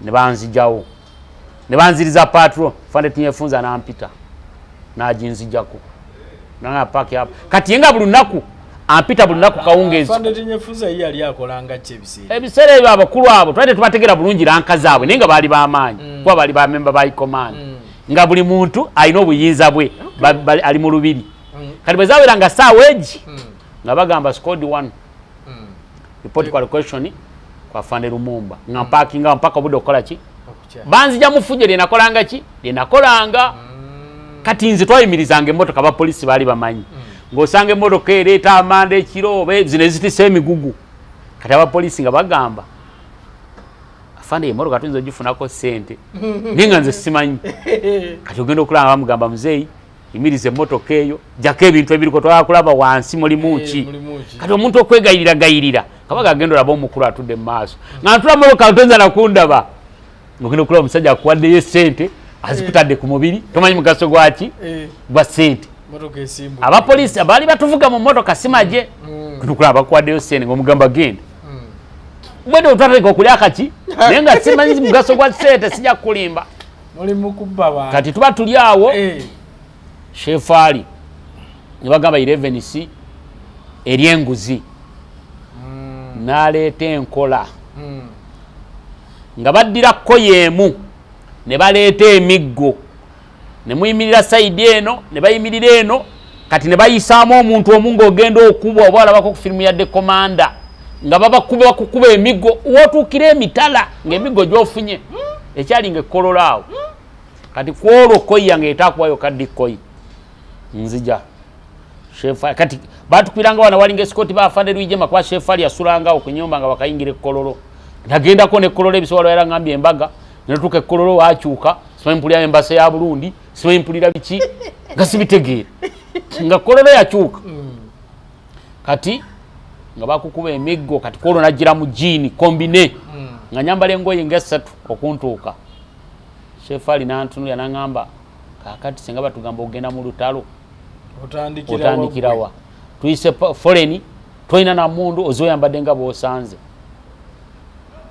[SPEAKER 1] ne banzijawo ne banziriza patrol. Fande Tunyefunza nampita najinzijako nanga paki hapo kati yenga bulunaku ampita bulunaku kawungezi.
[SPEAKER 2] Fande Tunyefunza yali akolanga chebise
[SPEAKER 1] ebisere ebyo abakulu abo twate tubategera bulungi ranka zaabwe nenga bali bamanyi kuba bali ba member ba command nga buli muntu alina obuyinza bwe ali mu lubiri. Kati bwezawera saawa egi nga bagamba squad 1 report kwa question kwa Fande Lumumba nga parkinga mpaka bude okola ki banzija mufuje linakolanga ki linakolanga. Kati nze twayimirizanga emmotoka ba polisi bali bamanyi ng'osanga emmotoka ereeta amanda ekiro zine zitisa emigugu. Kati aba polisi nga bagamba Fande emmotoka tuyinza ogifunako ssente ninga nze simanyi. Kati ogenda okulaba bamugamba muzeeyi imirize emmotoka eyo jako ebintu ebiriko twakulaba wansi mulimu ki. Kati omuntu okwegayirira kabaga agenda olaba omukulu atudde mu maaso nga ntula mmotoka tonza nakundaba ng'ogenda okulaba omusajja akuwaddeyo ssente azikutadde ku mubiri tomanyi mugaso gwaki gwa ssente. Abapolisi abaali batuvuga mu mmotoka simaje kutukulaba bakuwaddeyo ssente ng'omugamba genda bwede otwatandika okulya kaki naye nga simanyi mugaso gwa ssente sijja kukulimba.
[SPEAKER 2] muli mukubba ba
[SPEAKER 1] kati tuba tuli awo shefali ne bagamba 11C eryenguzi naleeta enkola nga baddira koyemu ne baleeta emiggo ne muyimirira sayidi eno ne bayimirira eno kati ne bayisaamu omuntu omu ng'ogenda okubwa oba olabako ku firimu ya The Commander nga bakukuba emiggo wootuukira emitala ng'emiggo gy'ofunye ekyali ng'ekkololo awo kati kwolwo koyi yange etakuwayo kaddikoyi nzija shefali kati batukiranga wana walinga esikoti bafande Rwijema kwa shefali yasulanga okunyumba nga bakayingira ekkololo nagendako nekkololo ebisobola era ngambye embaga netuka ekkololo wakyuka simanyi mpulira embase ya Burundi simanyi mpulira biki nga sibitegeera nga kololo yakyuka kati nga bakukuba emiggo kati kwolwo najjira mu jini kombine nga nyambala engoye ng'essatu okuntuuka shefali nantunulira nangamba kakati singa batugamba ogenda mu lutalo otandikirawa tuyise foreign toyina na mundu ozoyambadde nga bw'osanze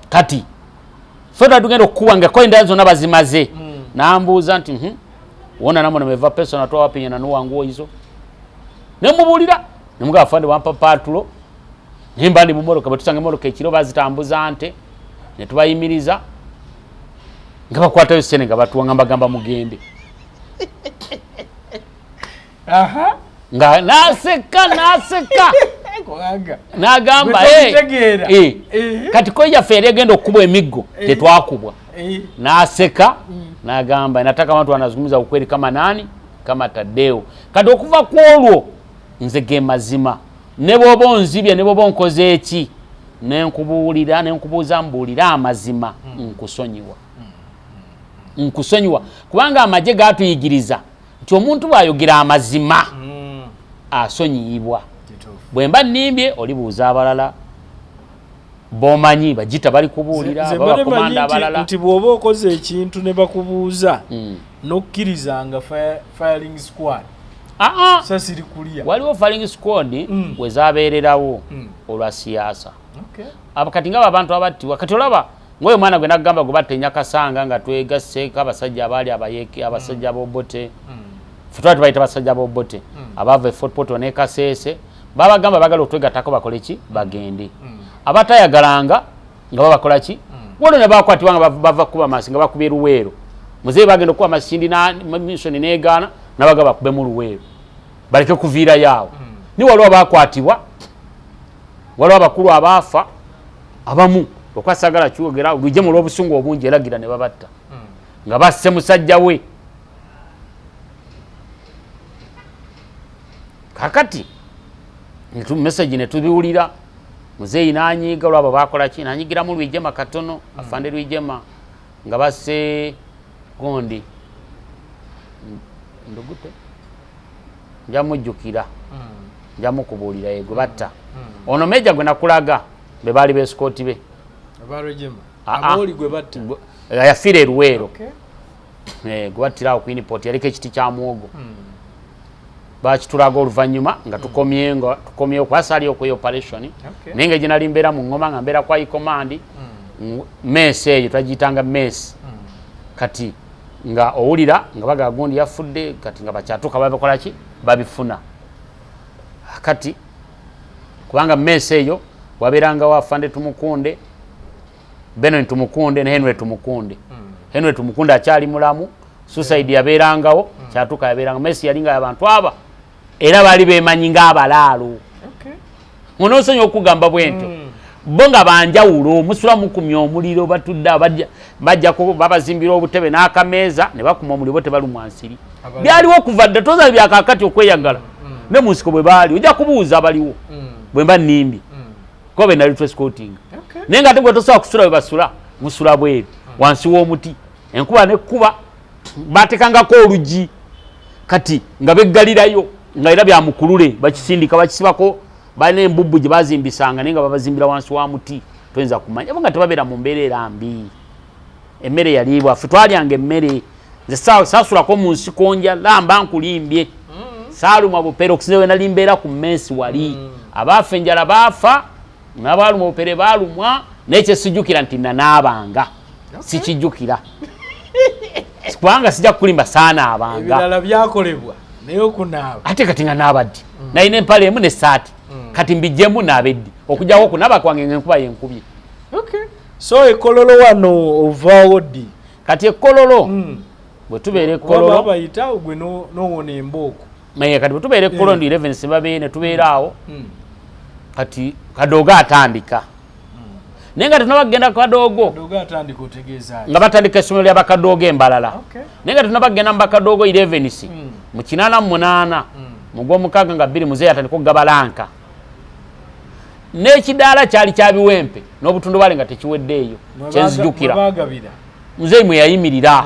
[SPEAKER 1] kati feta tugenda okukuba nga koyinda zonna bazimaze nambuuza nti wona namwe nameva persona twawapinya nuwangu izo nemubulira nemugaba fande wampa patulo nimbandi mumoroka batusange moroka ekiro bazitambuza nte netubayimiriza nga bakwatayo sene nga batuwangamba gamba mugende nga naseka nagamba kati koija feri agenda okubwa emiggo tetwakubwa naseka nagamba nataka watu wanazungumza ukweli kama nani kama Tadeo kati okuva kwolwo nze ge mazima ne bwoba onzibye ne bwoba onkoze eki nenkubuulira nenkubuuza mbuulira amazima nkusonyiwa kubanga amagye gatuyigiriza nti omuntu bw'ayogera amazima asonyiyibwa bwemba nimbye olibuuza abalala bomanyi bajita bali kubuulira abakomanda abalala
[SPEAKER 2] nti bw'oba okoze ekintu ne bakubuuza n'okkirizanga firing squad sasiri kulia
[SPEAKER 1] waliwo firing squad wezabeererawo olwa siyaasa kati nga abantu abattiwa kati olaba ngoyo mwana gwe nagamba gwe batta Nyakasanga nga twegasseko abasajja abaali abayeke abasajja b'obote futwali tubayita basajja b'obote abava Fort Portal ne Kasese babagamba bagala otwegattako bakole ki bagende abatayagalanga nga babakola ki wolo ne bakwatibwa nga bava kuba masi nga bakubye Luweero muzeeyi bagenda okuba Masindi na mission neegaana nabagaba bakube mu Luweero baleke kuviira yaawo ni waliwo bakwatibwa waliwo abakulu abaafa abamu okwasagala kyogera Rwijema olw'obusungu obungi eragira ne babatta nga basse musajja we kakati message ne tubiwulira muzeeyi n'anyiga olwabo bakola ki n'anyigira mu Rwijema katono afande Rwijema nga basse gondi ndugute njamujjukira njamukubuulira yego batta ono meja gwe nakulaga be baali besikoti be
[SPEAKER 2] abarejema aboli gwe batta
[SPEAKER 1] yafiire Luweero gwe battirawo Queen Port yaliko ekiti kya muwogo bakitulaga oluvannyuma nga tukomyeyo kwasali okwe operation naye gye nali mbeera mu ngoma nga mbeera kwa command mess eyo twagiyitanga mess kati nga owulira nga baga gundi yafudde kati nga bakyatuuka babakola ki babifuna kati kubanga mess eyo wabeeranga wafande Tumukunde Benon Tumukunde ne Henry Tumukunde Henry Tumukunde akyali mulamu suicide yabeerangawo kyatuuka yabeeranga mess yalinga abantu aba era baali beemanyi ng'abalaalo munosonyi okugamba bwento bo nga banjawulo musula mukumya omuliro batudde bajjako babazimbira obutebe n'akameeza ne bakuma omuliro bote balumwa nsiri byaliwo okuva dda toza byakakati okweyagala ne mu nsiko bwe baali ojja kubuuza abaliwo bwe mba nnimbi ko be nali twescouting naye nga ate gwe tosobola kusula bwe basula musula bweru wansi w'omuti enkuba nekkuba batekangako olugi kati nga beggalirayo nga era byamukulule bakisindika bakisibako balina embubbu gye bazimbisanga naye nga babazimbira wansi wa muti toyinza kumanya abo nga tebabeera mu mbeera era mbi emmere yaliibwa ffe twalyanga emmere nze saasulako mu nsiko nja lamba nkulimbye saaluma bupere okusinza we nali mbeera ku mmeesi wali abaafa enjala baafa n'abaaluma obupere baalumwa naye kye sijjukira nti nanaabanga sikijjukira kati kubanga sijja kulimba sana abanga
[SPEAKER 2] ebirala byakolebwa naye okunaaba
[SPEAKER 1] ate kati nga naabaddi nalina empale emu n'essaati kati mbijjemu naabeddi okujjawo okunaaba kwange ng'enkuba yenkubye.
[SPEAKER 2] So ekololo wano ovaawo ddi?
[SPEAKER 1] Kati ekololo bwe tubeera ekololo
[SPEAKER 2] bayita gwe n'owona embooko
[SPEAKER 1] kati bwe tubeera ekololo ndi 11 Sebabeene ne tubeeraawo kati Kadogo atandika naye nga tunabagenda Kadogo nga batandika essomero ly'Abakadogo Embalala naye nga tunabagenda mu Bakadogo 11 mu 88 mu Gwomukaaga nga 2 muzeeyi atandika okugaba lanka n'ekidaala kyali kya biwempe n'obutundubaale nga tekiweddeeyo kyenzijukira muzeeyi mwe yayimirira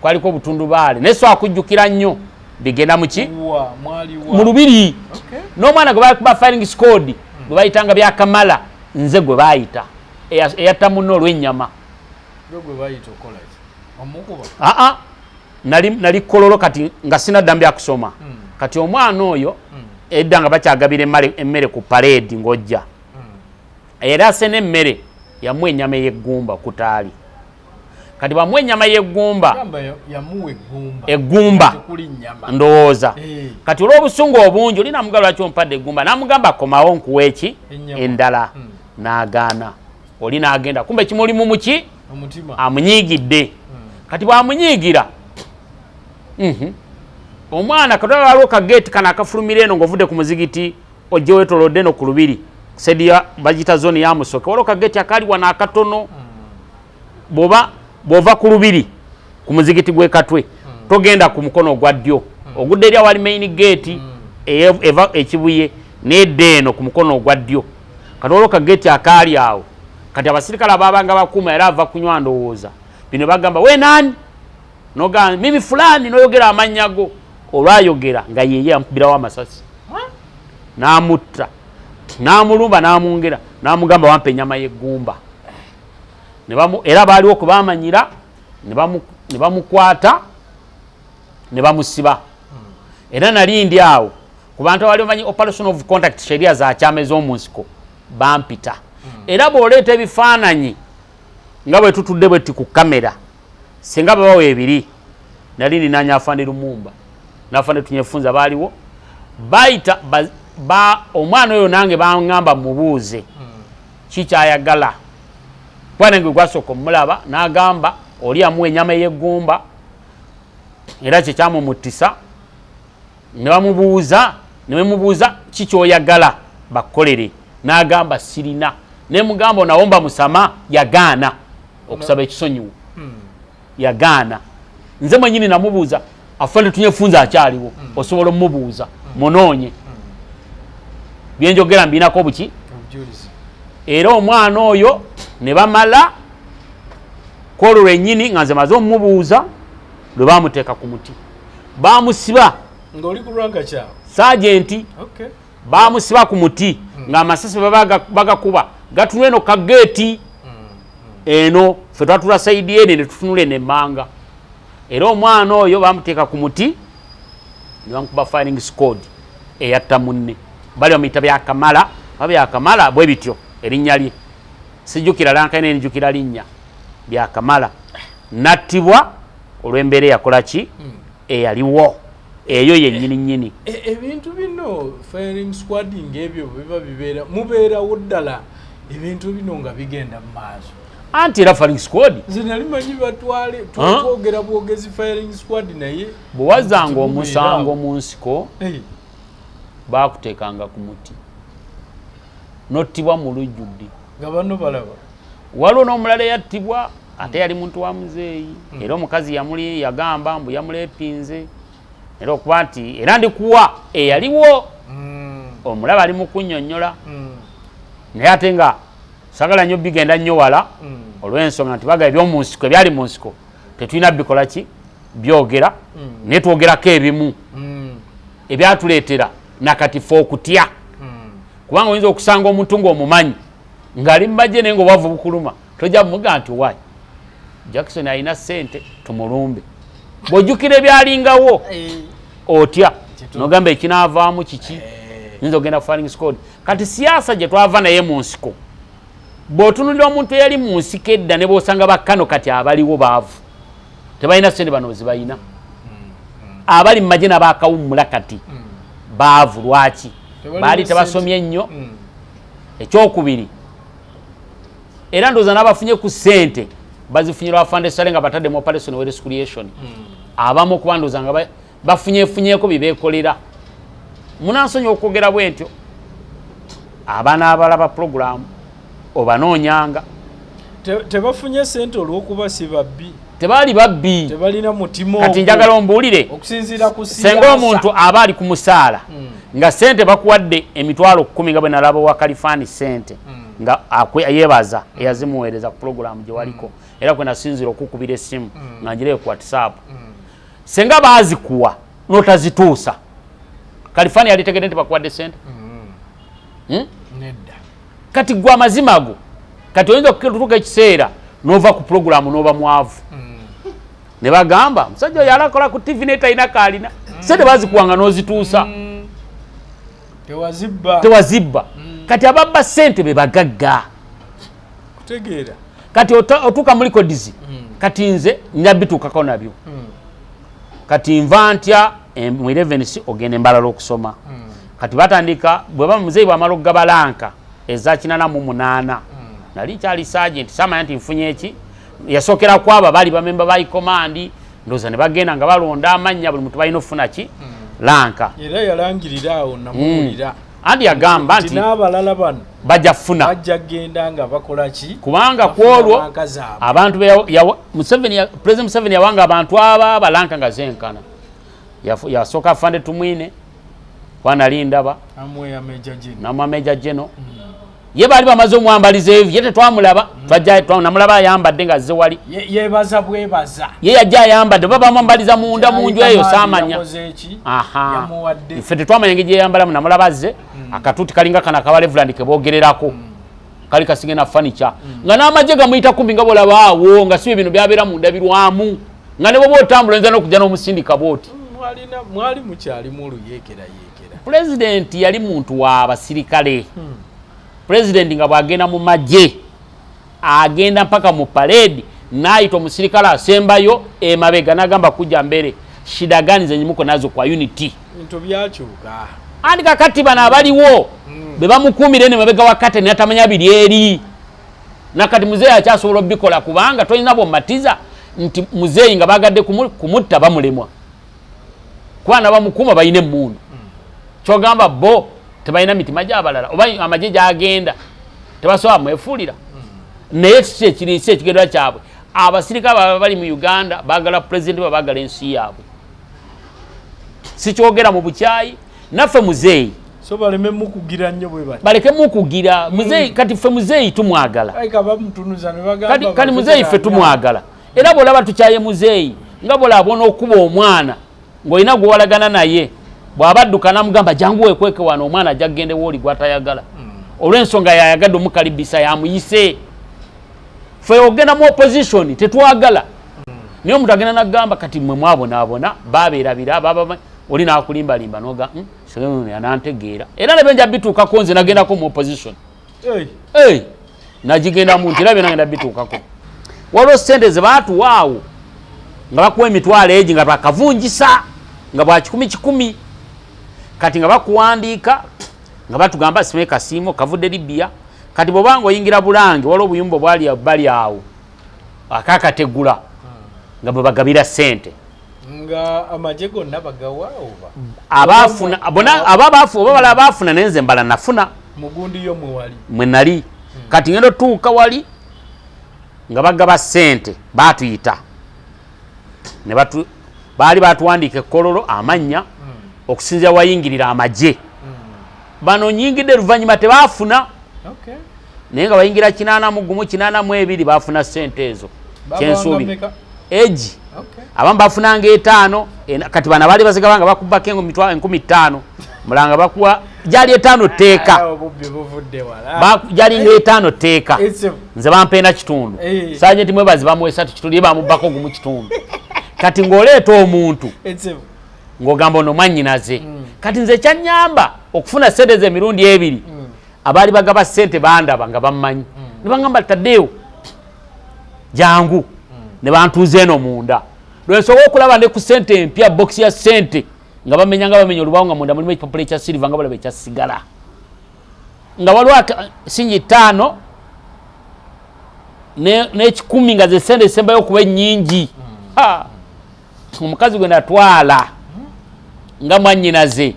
[SPEAKER 1] kwaliko obutundubaale naye so akujjukira nnyo bigenda muki mu Lubiri n'omwana gwe bakuba firing squad gwe bayitanga Byakamala nze gwe bayita eyatta munno olw'ennyama nali kololo kati nga sinaddamu byakusoma kati omwana oyo edda nga bakyagabira emmere ku parade ng'ojja era ase n'emmere yamuwa ennyama y'eggumba kutaali kati bamuwa ennyama y'eggumba eggumba ndowooza kati olw'obusungu obungi oli namugamba lwaki ompadde eggumba namugamba komawo nkuwa eki endala n'agaana oli n'agenda kumbe kimulimu muki amunyiigidde kati bw'amunyiigira omwana kataba waliwo kageeti kana akafulumira eno ng'ovudde ku muzigiti ojje weetolodde no ku Lubiri sedi ya bagita zone ya Musoke waliwo kageeti akali wano akatono bw'ova ku Lubiri ku muzigiti gwe Katwe togenda ku mukono ogwa ddyo ogudde eri awali main gate eva ekibuye n'edda eno ku mukono ogwa ddyo kati waliwo kageeti akaali awo kati abasirikale ababanga bakuuma era ava kunywa ndowooza bino bagamba we nani nogamba mimi fulani noyogera amannya go olwayogera nga yeye amukubirawo amasasi n'amutta n'amulumba n'amwongera n'amugamba wampa ennyama y'eggumba era baaliwo kubamanyira ne bamukwata ne bamusiba era nali ndi awo ku bantu abali bamanyi operation of contact sheria za kyama ez'omunsiko bampita era bw'oleeta ebifaananyi nga bwe tutudde bwe ti ku kamera singa babawo ebiri nali ninanya afande Lumumba n'afande Tunyefunza baaliwo bayita omwana oyo nange baŋŋamba mubuuze kikyayagala bwanenge gwasooka omulaba n'agamba oli amuwa ennyama y'eggumba era kyekyamumuttisa ne bamubuuza kikyoyagala bakolere n'agamba sirina ne mugamba onawomba musama yagaana okusaba ekisonyiwo yagaana nze mwenyini namubuuza afande Tunyefunza akyaliwo osobola omubuuza munoonye byenjogera mbinako buki era omwana oyo ne bamala kwolwo lwennyini nga nze maze omumubuuza lwe bamuteeka ku muti bamusiba
[SPEAKER 2] ng'oli ku lwanka kyawe
[SPEAKER 1] saagenti bamusiba ku muti ng'amasasi bagakuba gatunula eno kageeti eno ffe twatula sayidi ene ne tutunula eno emmanga era omwana oyo bamuteeka ku muti ne bamukuba firing squad eyatta munne bali bamuyita Byakamala bwe bityo erinnya lye sijjukira lanka ene njukira linnya Byakamala nattibwa olw'embeera eyakola ki eyaliwo eyo yennyini
[SPEAKER 2] ebintu bino firing squad ng'ebyo biba bibeera mubeerawo ddala ebintu bino nga bigenda mu maaso
[SPEAKER 1] anti era firing squad
[SPEAKER 2] nze nali manyi batwale twogera bwogezi firing squad naye
[SPEAKER 1] bwe wazanga omusango mu nsiko baakuteekanga ku muti nottibwa mu lujjudde
[SPEAKER 2] nga bano balaba
[SPEAKER 1] waliwo n'omulala eyattibwa ate yali muntu wa muzeeyi era omukazi yagamba mbu yamuleepinze era okuba nti era ndikuwa eyaliwo omulaba ali mu kunnyonnyola naye ate nga sagala nnyo bigenda nnyo wala olw'ensonga nti baga ebyomunsiko ebyali mu nsiko tetulina bikola ki byogera naye twogerako ebimu ebyatuleetera nakati fe okutya kubanga oyinza okusanga omuntu ng'omumanyi ng'ali mubajje naye ng'obwavu bukuluma tojja mumuga nti wayi Jackson alina ssente tumulumbe bw'ojjukira ebyalingawo otya nogamba ekinaavaamu kiki nyinza ogenda firing squad kati siyaasa gye twava naye mu nsiko bw'otunulira omuntu eyali mu nsiko edda ne bw'osanga bakkano kati abaliwo baavu tebalina sente bano zibayina abali mu magye n'abakawummula kati baavu lwaki baali tebasomye nnyo ekyokubiri era ndowooza n'abafunye ku ssente bazifunyira bafande sale nga batadde mu operation we rescreation abamu okuba ndowooza nga bafunyeeko bibeekolera munansonyi okwogera bwentyo abaana abalaba program obanoonyanga
[SPEAKER 2] tebafunye ssente olw'okuba si babbi
[SPEAKER 1] tebaali babbi
[SPEAKER 2] tebalina mutima
[SPEAKER 1] kati njagala ombuulire
[SPEAKER 2] okusinziira ku siyaasa
[SPEAKER 1] senga omuntu aba ali ku musaala nga ssente bakuwadde emitwalo 10 nga bwe nalaba wa Kalifaani ssente nga yeebaza eyazimuweereza ku pulogulaamu gye waliko era kwe nasinzira okukubira essimu nga ngireyo ku WhatsApp senga baazikuwa n'otazituusa Kalifaani yali tegedde nti bakuwadde ssente
[SPEAKER 2] nedda
[SPEAKER 1] kati gwe amazima ago kati oyinza okutuuka ekiseera n'ova ku pulogulaamu n'oba mwavu ne bagamba omusajja oyo alakola ku TV netalina kaalina ssente baazikuwanga n'ozituusa tewazibba kati ababba ssente be bagagga
[SPEAKER 2] kutegeera
[SPEAKER 1] kati otuuka muri kodizi kati nze njabituukako nabyo kati nva ntya mu 11 ogenda embalala okusoma kati batandika bweba muzeeyi bwamala okugaba lanka eza 88 nali kyali sergeant samanya nti nfunye eki yasookera kwaba baali bamemba ba ikomandi ndowooza ne bagenda nga balonda amannya buli muntu balina ofuna ki lanka
[SPEAKER 2] era yalangirira awo namuwulira
[SPEAKER 1] andi yagamba nti
[SPEAKER 2] n'abalala bano
[SPEAKER 1] bajja kufuna
[SPEAKER 2] bajja genda nga bakola ki
[SPEAKER 1] kubanga kwolwo abantu President Museveni yawanga abantu aba balanka nga zenkana yasooka afande tumwine kwanali ndaba namwameja jeno ye baali bamaze omwambaliza evyo ye tetwamulaba namulaba ayambadde nga azze wali
[SPEAKER 2] yebaza bwebaza
[SPEAKER 1] ye yajja ayambadde baba bamwambaliza munda mu nju eyo saamanya ife tetwamanya engeri gyeyambalamu namulaba azze akatuuti kalinga kana akaba Reverend ke boogererako kali kasinge na furniture nga n'amagye gamuyita kumbi nga bolaba awo nga si bino byabeera munda birwamu nga ne bwoba otambula nza n'okujja n'omusindika booti
[SPEAKER 2] mwali mukyali mu luyeekera
[SPEAKER 1] President yali muntu wa basirikale President nga bwagenda mu magye agenda mpaka mu parade naayita omusirikale asembayo emabega n'agamba kujja mbere shida gani zenyimuko nazo kwa unity
[SPEAKER 2] bintu byakyuka
[SPEAKER 1] andi kakati bano abaliwo be bamukuumire ne mabega wakate ne atamanya biri eri nakati muzeeyi akyasobola obikola kubanga tolina bwomatiza nti muzeeyi nga bagadde kumutta bamulemwa kubana bamukuuma bayina emmundu kyogamba bo tebalina mitima gy'abalala oba amagye gyagenda tebasobola mwefuulira naye kiki ekiriisa ekigendera kyabwe abasirikale baba bali mu Uganda baagala pulezidenti babaagala ensi yaabwe sikyogera mu bukyayi naffe muzeeyi
[SPEAKER 2] so balekemu okugira nnyo bwe bati
[SPEAKER 1] balekemu okugira muzeeyi kati ffe muzeeyi tumwagala kati muzeeyi ffe tumwagala era bw'olaba tukyaye muzeeyi nga bw'olaba on'okuba omwana ng'olina gwe walagana naye bw'abadduka namugamba jangu weekweke wano omwana ajja kugende wooli gw'atayagala olw'ensonga yayagadde omukalibisa yamuyise ffe ogenda mu opposition tetwagala naye omuntu agenda nagamba kati mmwe mwabonaabona babeerabira oli n'akulimbalimba noga yanantegeera era nabyo nja bituukako nze nagendako mu opposition nagigenda muntu era byo nagenda bituukako waliwo ssente ze baatuwaawo nga bakuwa emitwalo egi nga bakavunjisa nga bwa 10 kati nga bakuwandiika nga batugamba sime kasiimo kavudde Libya kati bw'obanga oyingira Bulange waliwo obuyumba bwali awo akakategula nga bwe bagabira ssente
[SPEAKER 2] nga amagye gonna bagawa oba
[SPEAKER 1] abaafuna oba bala abaafuna naye nze mbala nafuna
[SPEAKER 2] mugundi yo
[SPEAKER 1] mwe nali kati ngendo tuuka wali nga bagaba ssente baatuyita ne baali baatuwandiika ekkololo amannya okusinzira wayingirira amagye bano nyingidde luvannyuma tebaafuna naye nga bayingira 81 baafuna ssente ezo kyensuubira egi abamu bafunanga 5 kati bana baali bazigaba nga bakubako 15,000 mulanga bakuwa gyali 5 tteeka gyali 5 tteeka nze bampeena kitundu sajenti mwebazi bamuwesa kitundu bamubbako gumu kitundu kati ng'oleeta omuntu ng'ogamba ono mwannyinaze kati nze kyanyamba okufuna ssente ze emirundi 2 abaali bagaba ssente bandaba nga bammanyi ne bagamba taddeewo jangu ne bantuuza eno munda lwensobola okulaba ne ku sente empya box ya sente nga bamenya olubawo nga munda mulimu ekipapula ekya silver nga balaba ekyasigala nga waliwo singi 5 n'ekikumi nga ze sente zisembayo okuba ennyingi omukazi gwe natwala nga mwannyinaze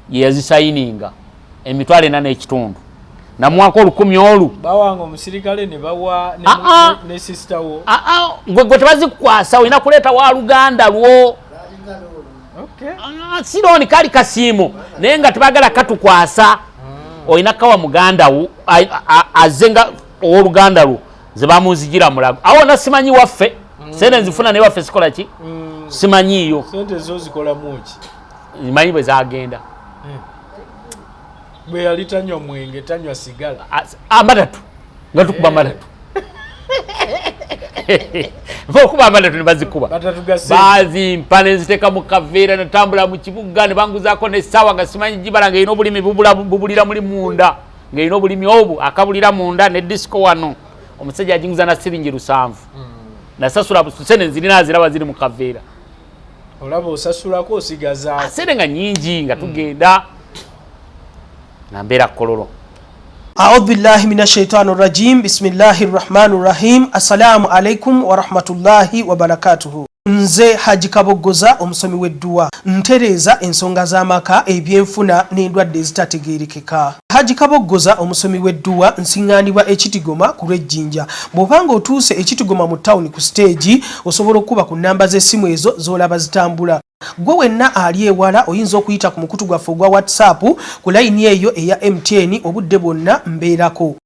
[SPEAKER 1] ye yazisayininga emitwalo 4.5 namwaka 10 olu
[SPEAKER 2] bawanga omusirikale ne bawa ne sister wo
[SPEAKER 1] gwe tebazikukwasa olina kuleeta wa luganda lwo sironi kali kasiimu naye nga tebagala katukwasa olina kawa muganda wo azze nga ow'oluganda lwo ze bamuzigira mulago awo nasimanyi waffe sente nzifuna naye waffe sikola ki simanyiiyo
[SPEAKER 2] sente zo zikola muki
[SPEAKER 1] manyi bwe zagenda
[SPEAKER 2] bwe yali tanywa mwenge tanywa sigala
[SPEAKER 1] amatatu nga tukuba amatatu okuba amatatu ne bazikuba bazimpa ne nziteeka mu kaveera natambula mu kibuga ne banguzaako n'essaawa nga simanyi gibala ng'erina obulimi bubulira muli munda ng'erina obulimi obwo akabulira munda ne disiko wano omusajja ajinguza na siringi 700 nasasula sente nzirina aziraba ziri mu kaveera
[SPEAKER 2] olaba osasulako osigaza
[SPEAKER 1] sente nga nyingi nga tugenda nambeera kololo.
[SPEAKER 3] A'udhu billahi minash shaitani rajim. Bismillahir rahmanir rahim. Assalamu alaikum wa rahmatullahi wa barakatuhu. Nze Haji Kabogoza omusomi w'edduwa ntereza ensonga z'amaka ebyenfuna n'endwadde ezitategeerekeka. Haji Kabogoza omusomi w'edduwa nsiŋŋaanibwa ekitigoma ku lw'ejjinja. Bw'obanga otuuse ekitigoma mu ttawuni ku siteegi osobola okuba ku nnamba z'essimu ezo z'olaba zitambula. Gwe wenna ali ewala oyinza okuyita ku mukutu gwaffe ogwa WhatsApp ku layini eyo eya MTN obudde bwonna mbeerako.